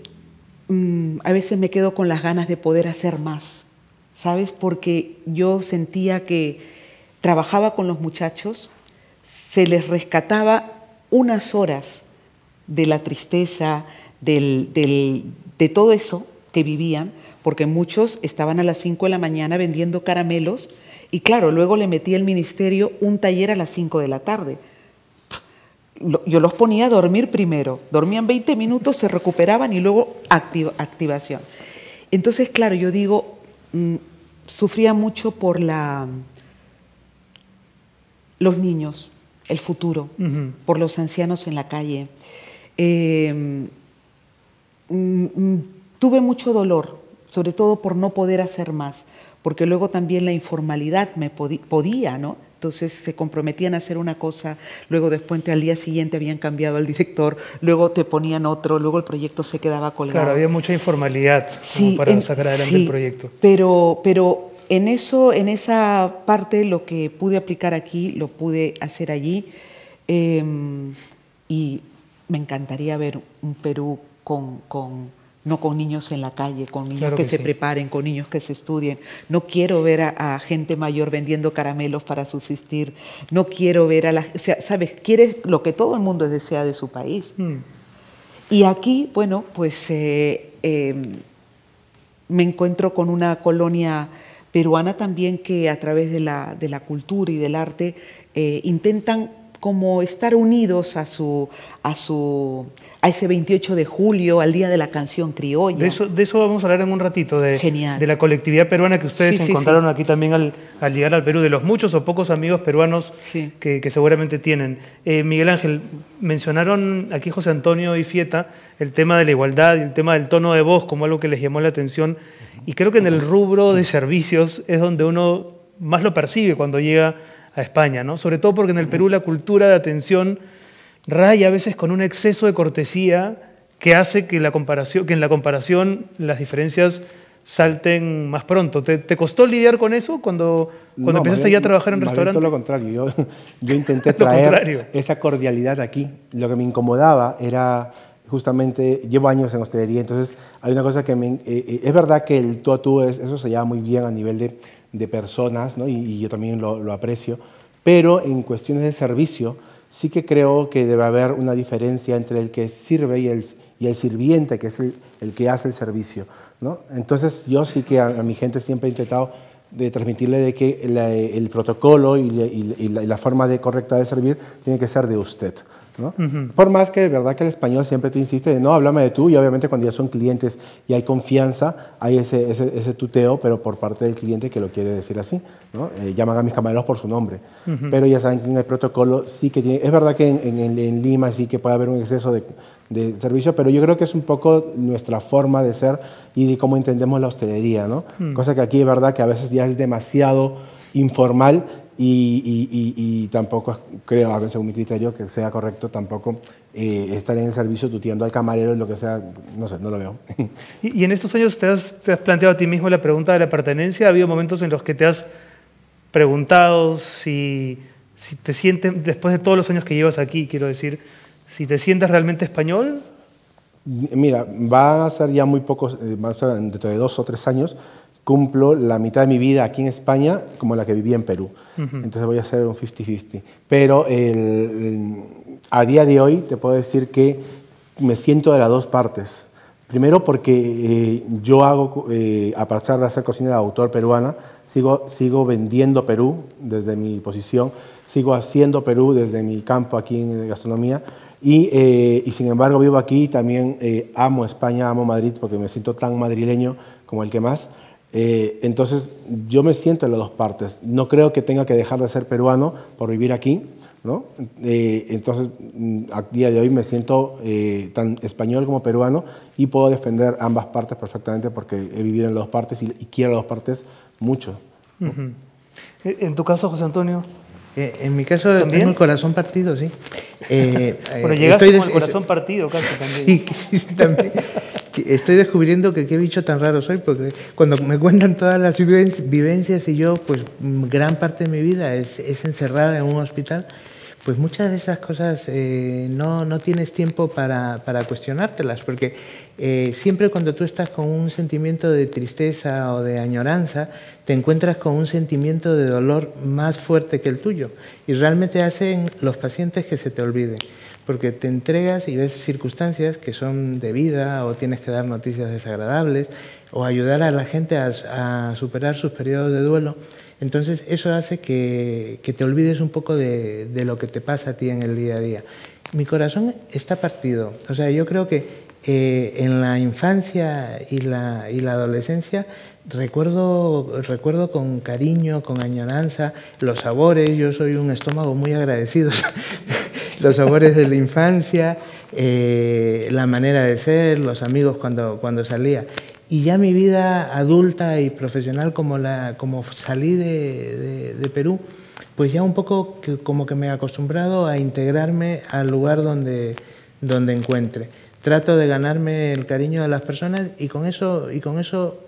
[SPEAKER 5] a veces me quedo con las ganas de poder hacer más, ¿sabes? Porque yo sentía que trabajaba con los muchachos, se les rescataba unas horas de la tristeza, de de todo eso que vivían, porque muchos estaban a las 5 de la mañana vendiendo caramelos y claro, luego le metí al ministerio un taller a las 5 de la tarde. Yo los ponía a dormir primero, dormían 20 minutos, se recuperaban y luego activación. Entonces, claro, yo digo, sufría mucho por los niños, el futuro, por los ancianos en la calle. Tuve mucho dolor, sobre todo por no poder hacer más, porque luego también la informalidad me podía, ¿no? Entonces se comprometían a hacer una cosa, luego después al día siguiente habían cambiado al director, luego te ponían otro, luego el proyecto se quedaba colgado.
[SPEAKER 3] Claro, había mucha informalidad para sacar adelante el proyecto.
[SPEAKER 5] Pero en esa parte lo que pude aplicar aquí, lo pude hacer allí y me encantaría ver un Perú no con niños en la calle, con niños que se preparen, con niños que se estudien. No quiero ver a gente mayor vendiendo caramelos para subsistir. No quiero ver ¿sabes? Quieres lo que todo el mundo desea de su país. Y aquí, bueno, pues me encuentro con una colonia peruana también que a través de la cultura y del arte intentan como estar unidos a ese 28 de julio, al Día de la Canción Criolla.
[SPEAKER 3] De eso vamos a hablar en un ratito, de la colectividad peruana que ustedes encontraron aquí también al llegar al Perú, de los muchos o pocos amigos peruanos que seguramente tienen. Miguel Ángel, mencionaron aquí José Antonio y Fieta el tema de la igualdad y el tema del tono de voz como algo que les llamó la atención, y creo que en el rubro de servicios es donde uno más lo percibe cuando llega a España, ¿no? Sobre todo porque en el Perú la cultura de atención raya a veces con un exceso de cortesía que hace que en la comparación las diferencias salten más pronto. ¿Te costó lidiar con eso cuando empezaste ya a trabajar en restaurantes?
[SPEAKER 6] Todo lo contrario, yo intenté traer esa cordialidad aquí. Lo que me incomodaba era justamente, llevo años en hostelería, entonces hay una cosa que es verdad que el tú a tú, eso se lleva muy bien a nivel de personas, ¿no? Y yo también lo aprecio, pero en cuestiones de servicio sí que creo que debe haber una diferencia entre el que sirve y el sirviente, que es el que hace el servicio, ¿no? Entonces yo sí que a mi gente siempre he intentado de transmitirle de que el protocolo y la forma correcta de servir tiene que ser de usted, ¿no? Por más que es verdad que el español siempre te insiste de no, háblame de tú, y obviamente cuando ya son clientes y hay confianza, hay ese tuteo, pero por parte del cliente que lo quiere decir así, ¿no? Llaman a mis camareros por su nombre, pero ya saben que en el protocolo sí que tiene, es verdad que en Lima sí que puede haber un exceso de servicio, pero yo creo que es un poco nuestra forma de ser y de cómo entendemos la hostelería, ¿no? Cosa que aquí es verdad que a veces ya es demasiado informal y tampoco creo, a veces según mi criterio, que sea correcto tampoco estar en el servicio tuteando al camarero y lo que sea, no sé, no lo veo.
[SPEAKER 3] Y en estos años te has planteado a ti mismo la pregunta de la pertenencia. ¿Ha habido momentos en los que te has preguntado si te sientes, después de todos los años que llevas aquí, quiero decir, si te sientes realmente español?
[SPEAKER 6] Mira, va a ser ya muy pocos, va a ser dentro de 2 o 3 años, cumplo la mitad de mi vida aquí en España como la que viví en Perú. Entonces voy a hacer un 50-50. Pero a día de hoy te puedo decir que me siento de las dos partes. Primero porque yo hago, a pesar de hacer cocina de autor peruana, sigo vendiendo Perú desde mi posición, sigo haciendo Perú desde mi campo aquí en gastronomía y sin embargo vivo aquí y también amo España, amo Madrid porque me siento tan madrileño como el que más. Entonces yo me siento en las dos partes. No creo que tenga que dejar de ser peruano por vivir aquí, ¿no? Entonces a día de hoy me siento tan español como peruano y puedo defender ambas partes perfectamente porque he vivido en las dos partes y quiero las dos partes mucho, ¿no?
[SPEAKER 3] ¿En tu caso, José Antonio?
[SPEAKER 7] En mi caso ¿también? Tengo el corazón partido, sí.
[SPEAKER 3] Bueno, llegaste con el corazón partido casi también.
[SPEAKER 7] Sí, también. Estoy descubriendo que qué bicho tan raro soy, porque cuando me cuentan todas las vivencias y yo, pues gran parte de mi vida es encerrada en un hospital, pues muchas de esas cosas no tienes tiempo para cuestionártelas, porque siempre cuando tú estás con un sentimiento de tristeza o de añoranza, te encuentras con un sentimiento de dolor más fuerte que el tuyo y realmente hacen los pacientes que se te olviden. porque te entregas y ves circunstancias que son de vida, o tienes que dar noticias desagradables, o ayudar a la gente a superar sus periodos de duelo. Entonces eso hace que te olvides un poco de lo que te pasa a ti en el día a día. Mi corazón está partido. O sea, yo creo que en la infancia y la adolescencia recuerdo con cariño, con añoranza, los sabores. Yo soy un estómago muy agradecido. Los sabores de la infancia, la manera de ser, los amigos cuando salía. Y ya mi vida adulta y profesional, como salí de Perú, pues ya un poco como que me he acostumbrado a integrarme al lugar donde encuentre. Trato de ganarme el cariño de las personas y con eso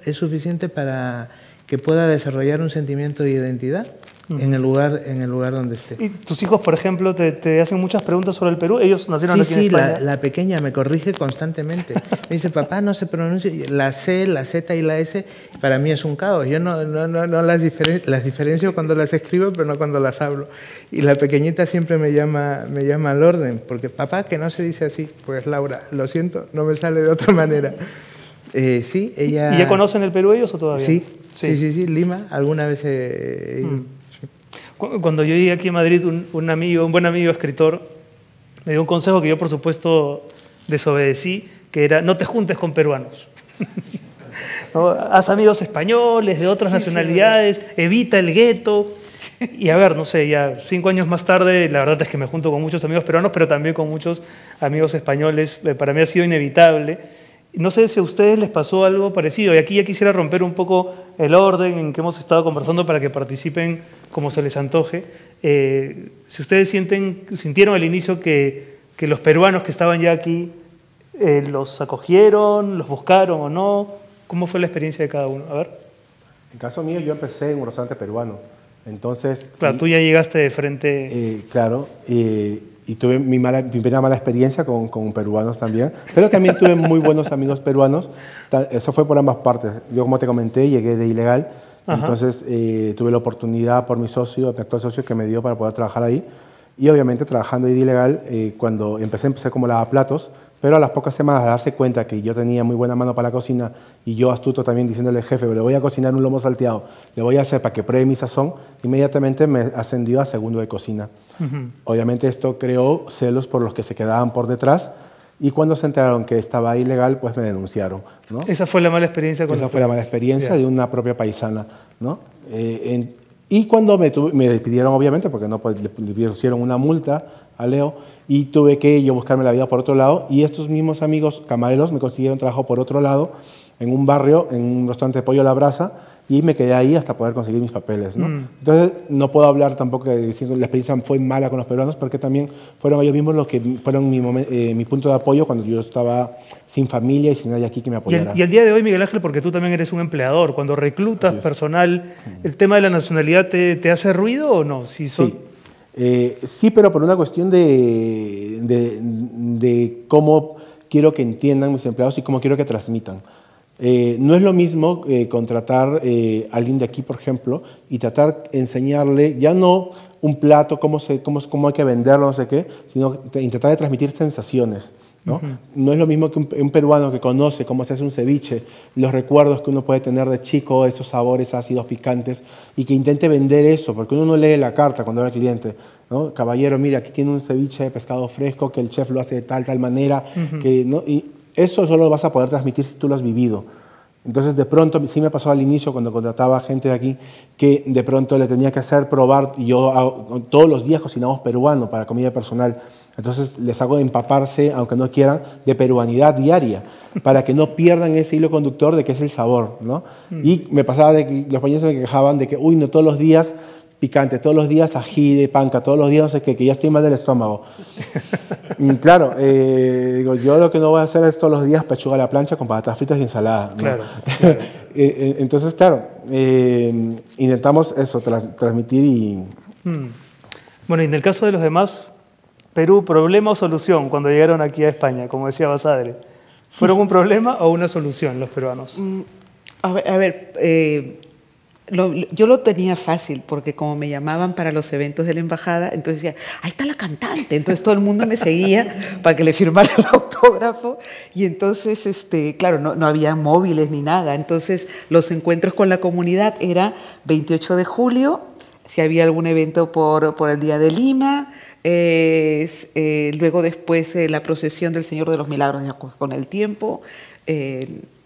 [SPEAKER 7] es suficiente para que pueda desarrollar un sentimiento de identidad en el lugar donde esté.
[SPEAKER 3] ¿Y tus hijos, por ejemplo, te hacen muchas preguntas sobre el Perú? ¿Ellos nacieron aquí en España?
[SPEAKER 7] Sí, la pequeña me corrige constantemente. Me dice, papá, no se pronuncia la C, la Z y la S. Para mí es un caos. Yo no las diferencio cuando las escribo, pero no cuando las hablo. Y la pequeñita siempre me llama al orden, porque papá, que no se dice así. Pues Laura, lo siento, no me sale de otra manera. Sí, ella...
[SPEAKER 3] ¿Y ya conocen el Perú ellos o todavía?
[SPEAKER 7] Sí, Lima, alguna vez
[SPEAKER 3] Cuando yo llegué aquí a Madrid, un buen amigo escritor, me dio un consejo que yo, por supuesto, desobedecí, que era: no te juntes con peruanos. ¿No? Haz amigos españoles, de otras nacionalidades, evita el gueto. Y a ver, no sé, ya 5 años más tarde, la verdad es que me junto con muchos amigos peruanos, pero también con muchos amigos españoles. Para mí ha sido inevitable. No sé si a ustedes les pasó algo parecido, y aquí ya quisiera romper un poco el orden en que hemos estado conversando para que participen como se les antoje. Si ustedes sintieron al inicio que los peruanos que estaban ya aquí los acogieron, los buscaron o no, ¿cómo fue la experiencia de cada uno? A ver.
[SPEAKER 6] En caso mío, yo empecé en un restaurante peruano, entonces...
[SPEAKER 3] Claro, tú ya llegaste de frente...
[SPEAKER 6] claro, y tuve mi primera mala experiencia con peruanos también, pero también tuve muy buenos amigos peruanos. Eso fue por ambas partes. Yo, como te comenté, llegué de ilegal. Ajá. Entonces tuve la oportunidad por mi actual socio que me dio para poder trabajar ahí. Y obviamente trabajando ahí de ilegal, cuando empecé como lavaplatos, pero a las pocas semanas de darse cuenta que yo tenía muy buena mano para la cocina, y yo astuto también diciéndole al jefe, le voy a cocinar un lomo salteado, le voy a hacer para que pruebe mi sazón, inmediatamente me ascendió a segundo de cocina. Obviamente esto creó celos por los que se quedaban por detrás, y cuando se enteraron que estaba ilegal, pues me denunciaron, ¿no?
[SPEAKER 3] Esa fue la mala experiencia.
[SPEAKER 6] Esa fue la mala experiencia de una propia paisana, ¿no? Y cuando me despidieron, obviamente, porque no le pusieron una multa a Leo, y tuve que yo buscarme la vida por otro lado, y estos mismos amigos camareros me consiguieron trabajo por otro lado, en un barrio, en un restaurante de pollo a la brasa, y me quedé ahí hasta poder conseguir mis papeles, ¿no? Entonces, no puedo hablar tampoco de decir que la experiencia fue mala con los peruanos, porque también fueron ellos mismos los que fueron mi punto de apoyo cuando yo estaba sin familia y sin nadie aquí que me apoyara.
[SPEAKER 3] Y al día de hoy, Miguel Ángel, porque tú también eres un empleador, cuando reclutas personal, ¿el tema de la nacionalidad te hace ruido o no? Si son...
[SPEAKER 6] Sí, pero por una cuestión de cómo quiero que entiendan mis empleados y cómo quiero que transmitan. No es lo mismo contratar a alguien de aquí, por ejemplo, y tratar de enseñarle ya no un plato, cómo hay que venderlo, no sé qué, sino intentar de transmitir sensaciones, ¿no? No es lo mismo que un peruano que conoce cómo se hace un ceviche, los recuerdos que uno puede tener de chico, esos sabores ácidos, picantes, y que intente vender eso, porque uno no lee la carta cuando va al cliente, ¿no? Caballero, mira, aquí tiene un ceviche de pescado fresco, que el chef lo hace de tal manera, que, ¿no? Y eso solo lo vas a poder transmitir si tú lo has vivido. Entonces, de pronto, sí me pasó al inicio cuando contrataba gente de aquí, que de pronto le tenía que hacer probar, y todos los días cocinamos peruano para comida personal. Entonces, les hago empaparse, aunque no quieran, de peruanidad diaria, para que no pierdan ese hilo conductor de que es el sabor, ¿no? Y me pasaba de que los españoles me quejaban de que, uy, no, todos los días picante, todos los días ají de panca, todos los días no sé qué, que ya estoy mal del estómago. Y claro, digo, yo lo que no voy a hacer es todos los días pechuga a la plancha con patatas fritas y ensalada, ¿no?
[SPEAKER 3] Claro.
[SPEAKER 6] Entonces, claro, intentamos eso, transmitir y...
[SPEAKER 3] Bueno, y en el caso de los demás, Perú, ¿problema o solución cuando llegaron aquí a España, como decía Basadre? ¿Fueron un problema o una solución los peruanos?
[SPEAKER 5] A ver, Yo lo tenía fácil, porque como me llamaban para los eventos de la embajada, entonces decía, ahí está la cantante. Entonces todo el mundo me seguía para que le firmara el autógrafo. Y entonces, claro, no había móviles ni nada. Entonces los encuentros con la comunidad era 28 de julio, si había algún evento por el Día de Lima, luego después la procesión del Señor de los Milagros con el tiempo,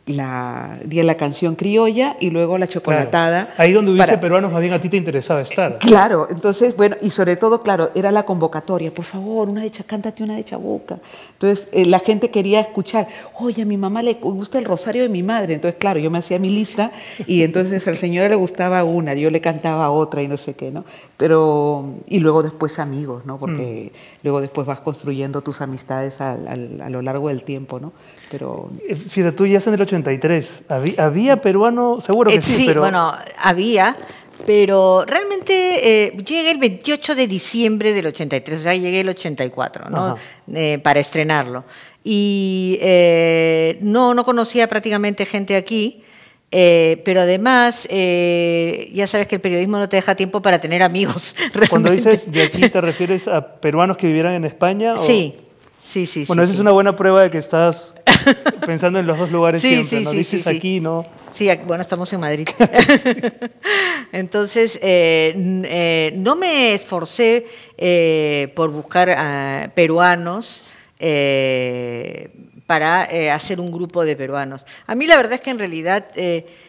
[SPEAKER 5] Día de la Canción Criolla y luego la chocolatada.
[SPEAKER 3] Claro. Ahí donde hubiese peruanos, más bien a ti te interesaba estar.
[SPEAKER 5] Claro, entonces, bueno, y sobre todo, claro, era la convocatoria, por favor, cántate una de Chabuca. Entonces, la gente quería escuchar, oye, a mi mamá le gusta el rosario de mi madre. Entonces, claro, yo me hacía mi lista y entonces al señor le gustaba una, yo le cantaba otra y no sé qué, ¿no? Pero, y luego después amigos, ¿no? Porque luego después vas construyendo tus amistades a lo largo del tiempo, ¿no? Pero...
[SPEAKER 3] Fíjate, tú ya estás en el 83. ¿Había peruano? Seguro que sí, pero...
[SPEAKER 4] bueno, había, pero realmente llegué el 28 de diciembre del 83, o sea, llegué el 84, ¿no? Para estrenarlo. Y no conocía prácticamente gente aquí, pero además, ya sabes que el periodismo no te deja tiempo para tener amigos. Realmente.
[SPEAKER 3] Cuando dices de aquí, ¿te refieres a peruanos que vivieran en España? ¿O?
[SPEAKER 4] Sí. Sí.
[SPEAKER 3] Bueno, esa es una buena prueba de que estás pensando en los dos lugares siempre, ¿no? Dices aquí, ¿no?
[SPEAKER 4] Sí, bueno, estamos en Madrid. Entonces, no me esforcé por buscar peruanos para hacer un grupo de peruanos. A mí la verdad es que en realidad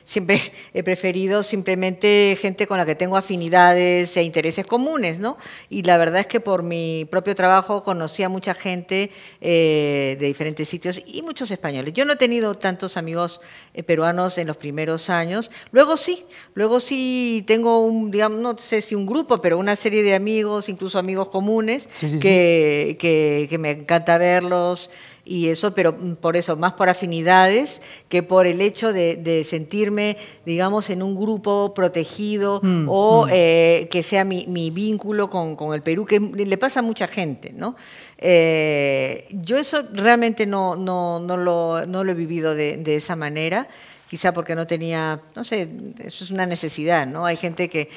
[SPEAKER 4] siempre he preferido simplemente gente con la que tengo afinidades e intereses comunes, ¿no? Y la verdad es que por mi propio trabajo conocí a mucha gente de diferentes sitios y muchos españoles. Yo no he tenido tantos amigos peruanos en los primeros años. Luego sí tengo digamos, no sé si un grupo, pero una serie de amigos, incluso amigos comunes, que me encanta verlos. Y eso, pero por eso, más por afinidades que por el hecho de sentirme, digamos, en un grupo protegido o que sea mi vínculo con el Perú, que le pasa a mucha gente, ¿no? Yo eso realmente no lo he vivido de esa manera. Quizá porque no tenía, no sé, eso es una necesidad, ¿no? Hay gente que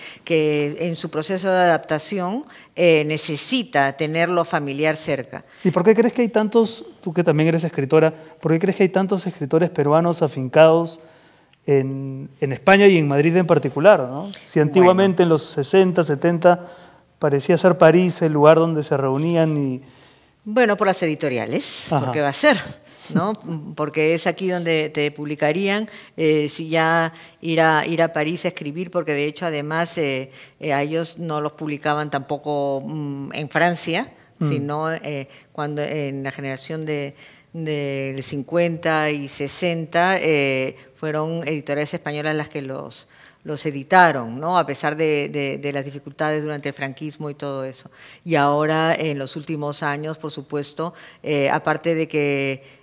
[SPEAKER 4] en su proceso de adaptación necesita tenerlo familiar cerca.
[SPEAKER 3] ¿Y por qué crees que hay tantos, tú que también eres escritora, por qué crees que hay tantos escritores peruanos afincados en España y en Madrid en particular, ¿no? Si antiguamente en los 60, 70 parecía ser París el lugar donde se reunían y...
[SPEAKER 4] Bueno, por las editoriales, porque va a ser... ¿no? Porque es aquí donde te publicarían, si ya ir a París a escribir, porque de hecho además a ellos no los publicaban tampoco en Francia, sino cuando en la generación del 50 y 60 fueron editoriales españolas las que los editaron, ¿no? A pesar de las dificultades durante el franquismo y todo eso. Y ahora, en los últimos años, por supuesto, aparte de que,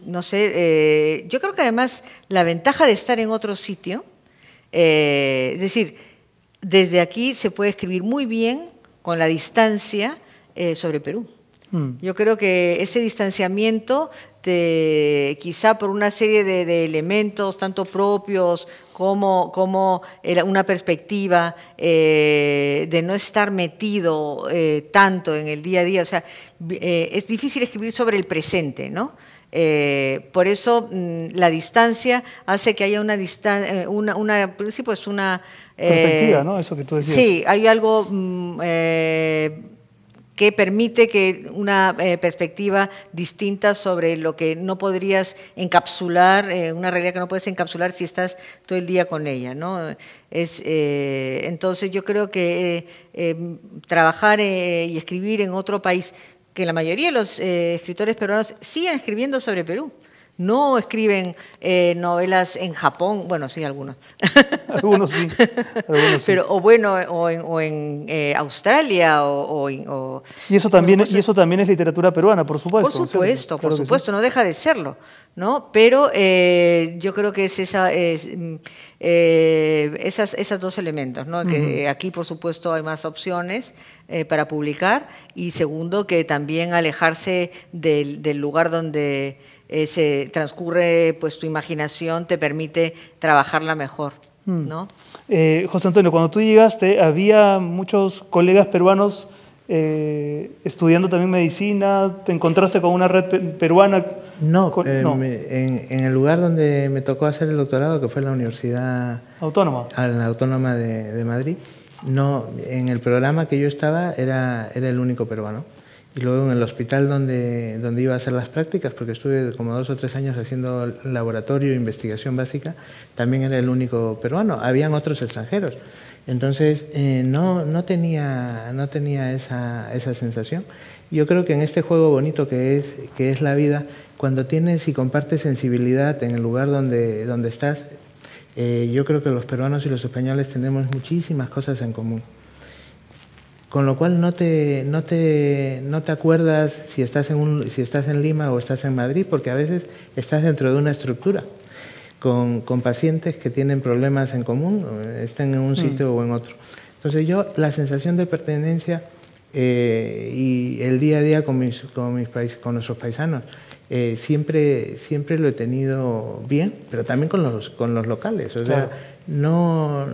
[SPEAKER 4] no sé, yo creo que además la ventaja de estar en otro sitio, es decir, desde aquí se puede escribir muy bien con la distancia sobre Perú. Yo creo que ese distanciamiento, quizá por una serie de elementos, tanto propios como una perspectiva de no estar metido tanto en el día a día, o sea, es difícil escribir sobre el presente, ¿no? Por eso la distancia hace que haya una
[SPEAKER 3] perspectiva, ¿no? Eso que tú decías.
[SPEAKER 4] Sí, hay algo que permite que una perspectiva distinta sobre lo que no podrías encapsular, una realidad que no puedes encapsular si estás todo el día con ella, ¿no? Entonces yo creo que trabajar y escribir en otro país, que la mayoría de los escritores peruanos siguen escribiendo sobre Perú. No escriben novelas en Japón, bueno, sí, algunos.
[SPEAKER 3] Algunos sí.
[SPEAKER 4] Pero, o en Australia
[SPEAKER 3] y eso también es literatura peruana, por supuesto.
[SPEAKER 4] Por supuesto, no deja de serlo, ¿no? Pero yo creo que es esos dos elementos, ¿no? Que aquí, por supuesto, hay más opciones para publicar, y segundo, que también alejarse del lugar donde se transcurre pues tu imaginación te permite trabajarla mejor. ¿no?
[SPEAKER 3] José Antonio, cuando tú llegaste, ¿había muchos colegas peruanos estudiando también medicina? ¿Te encontraste con una red peruana?
[SPEAKER 7] No,
[SPEAKER 3] no.
[SPEAKER 7] En el lugar donde me tocó hacer el doctorado, que fue la Universidad
[SPEAKER 3] Autónoma.
[SPEAKER 7] La Autónoma de Madrid, no, en el programa que yo estaba era el único peruano. Y luego en el hospital donde iba a hacer las prácticas, porque estuve como 2 o 3 años haciendo laboratorio e investigación básica, también era el único peruano. Habían otros extranjeros. Entonces no tenía esa sensación. Yo creo que en este juego bonito que es la vida, cuando tienes y compartes sensibilidad en el lugar donde estás, yo creo que los peruanos y los españoles tenemos muchísimas cosas en común. Con lo cual no te acuerdas si estás en Lima o estás en Madrid, porque a veces estás dentro de una estructura con pacientes que tienen problemas en común, estén en un sitio o en otro. Entonces la sensación de pertenencia y el día a día con nuestros paisanos, siempre lo he tenido bien, pero también con los locales. O sea, no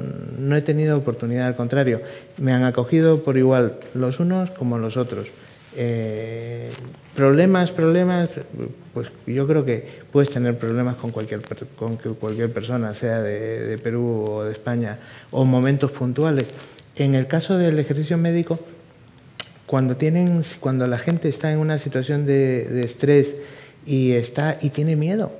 [SPEAKER 7] he tenido oportunidad, al contrario, me han acogido por igual los unos como los otros. Problemas, pues yo creo que puedes tener problemas con cualquier persona, sea de Perú o de España, o momentos puntuales. En el caso del ejercicio médico, cuando la gente está en una situación de estrés y tiene miedo,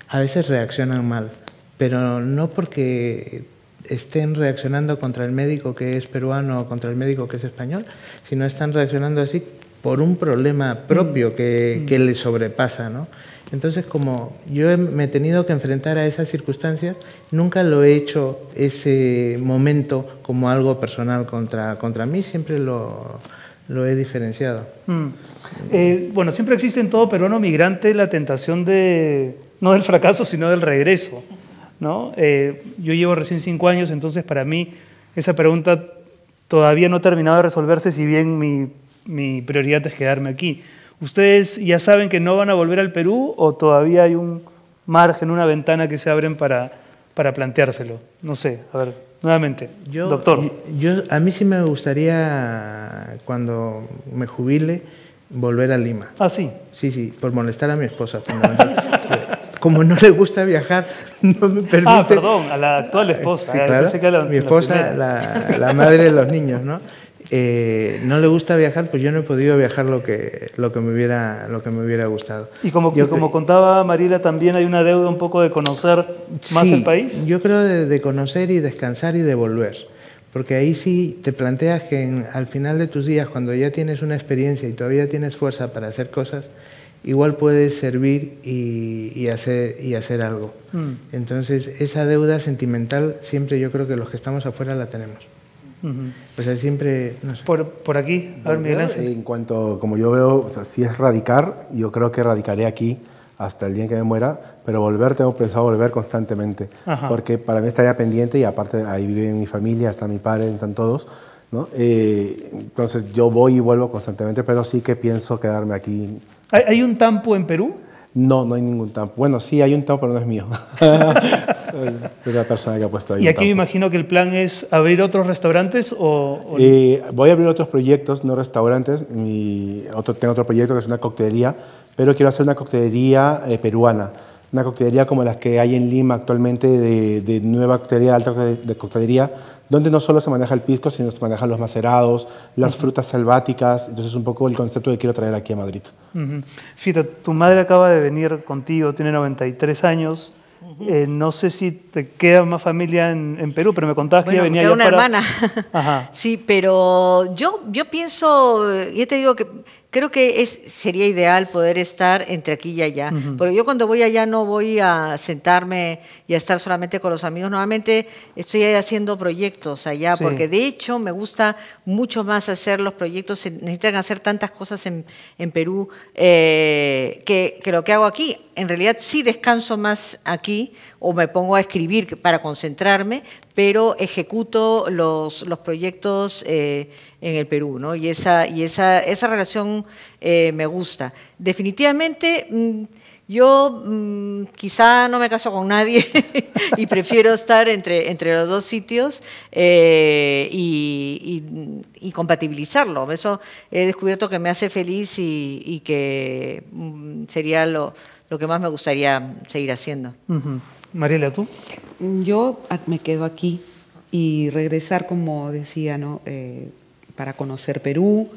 [SPEAKER 7] a veces reaccionan mal, pero no porque estén reaccionando contra el médico que es peruano o contra el médico que es español, sino están reaccionando así por un problema propio que les sobrepasa, ¿no? Entonces, como yo me he tenido que enfrentar a esas circunstancias, nunca lo he hecho ese momento como algo personal contra mí, siempre lo he diferenciado.
[SPEAKER 3] Bueno, siempre existe en todo peruano migrante la tentación no del fracaso, sino del regreso, ¿no? Yo llevo recién 5 años, entonces para mí esa pregunta todavía no ha terminado de resolverse, si bien mi prioridad es quedarme aquí. ¿Ustedes ya saben que no van a volver al Perú o todavía hay un margen, una ventana que se abren para planteárselo? No sé, a ver, nuevamente, doctor.
[SPEAKER 7] A mí sí me gustaría, cuando me jubile, volver a Lima.
[SPEAKER 3] ¿Ah, sí?
[SPEAKER 7] Sí, por molestar a mi esposa, fundamentalmente. Como no le gusta viajar, no me permite...
[SPEAKER 3] Ah, perdón, a la actual esposa.
[SPEAKER 7] Sí, claro, mi esposa, la madre de los niños, ¿no? No le gusta viajar, pues yo no he podido viajar lo que me hubiera gustado.
[SPEAKER 3] Y como contaba Mariela, también hay una deuda un poco de conocer más el país.
[SPEAKER 7] Yo creo de conocer y descansar y de volver, porque ahí sí te planteas que al final de tus días, cuando ya tienes una experiencia y todavía tienes fuerza para hacer cosas, igual puedes servir y hacer algo. Entonces, esa deuda sentimental siempre yo creo que los que estamos afuera la tenemos. O sea, siempre... No sé.
[SPEAKER 3] Por aquí, a ver, Miguel Ángel.
[SPEAKER 6] En cuanto, como yo veo, o sea, si es radicar, yo creo que radicaré aquí hasta el día en que me muera, pero tengo pensado volver constantemente, porque para mí estaría pendiente y aparte ahí vive mi familia, está mi padre, están todos, ¿no? Entonces yo voy y vuelvo constantemente, pero sí que pienso quedarme aquí.
[SPEAKER 3] ¿Hay un tampo en Perú?
[SPEAKER 6] No, no hay ningún tampo. Bueno, sí hay un tampo, pero no es mío. Es la persona que ha puesto ahí.
[SPEAKER 3] Y aquí me imagino que el plan es abrir otros restaurantes o...
[SPEAKER 6] Voy a abrir otros proyectos, no restaurantes. Tengo otro proyecto que es una coctelería, pero quiero hacer una coctelería peruana. Una coctelería como las que hay en Lima actualmente, de nueva coctelería, alta de coctelería, donde no solo se maneja el pisco, sino se manejan los macerados, las frutas selváticas. Entonces es un poco el concepto que quiero traer aquí a Madrid.
[SPEAKER 3] Fíjate, tu madre acaba de venir contigo, tiene 93 años. No sé si te queda más familia en Perú, pero me contabas que ella venía
[SPEAKER 4] ya
[SPEAKER 3] para...
[SPEAKER 4] una hermana. Sí, pero yo pienso, ya te digo que creo que sería ideal poder estar entre aquí y allá. Porque yo cuando voy allá no voy a sentarme y a estar solamente con los amigos. Normalmente estoy haciendo proyectos allá, porque de hecho me gusta mucho más hacer los proyectos. Se necesitan hacer tantas cosas en Perú que lo que hago aquí. En realidad sí descanso más aquí o me pongo a escribir para concentrarme, pero ejecuto los proyectos en el Perú, ¿no? Y esa relación me gusta. Definitivamente Yo quizá no me caso con nadie y prefiero estar entre los dos sitios y compatibilizarlo. Eso he descubierto que me hace feliz y que sería lo que más me gustaría seguir haciendo.
[SPEAKER 3] Mariela, ¿tú?
[SPEAKER 5] Yo me quedo aquí y regresar, como decía, ¿no? Para conocer Perú.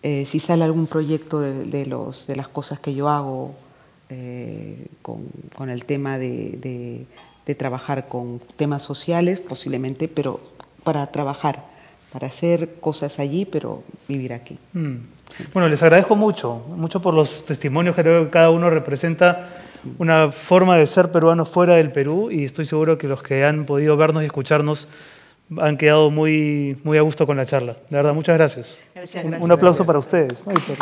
[SPEAKER 5] Si sale algún proyecto de las cosas que yo hago con el tema de trabajar con temas sociales, posiblemente, pero para trabajar, para hacer cosas allí, pero vivir aquí.
[SPEAKER 3] Bueno, les agradezco mucho por los testimonios. Creo que cada uno representa una forma de ser peruano fuera del Perú y estoy seguro que los que han podido vernos y escucharnos han quedado muy a gusto con la charla. De verdad, muchas gracias.
[SPEAKER 4] Gracias.
[SPEAKER 3] Un aplauso para ustedes. Gracias.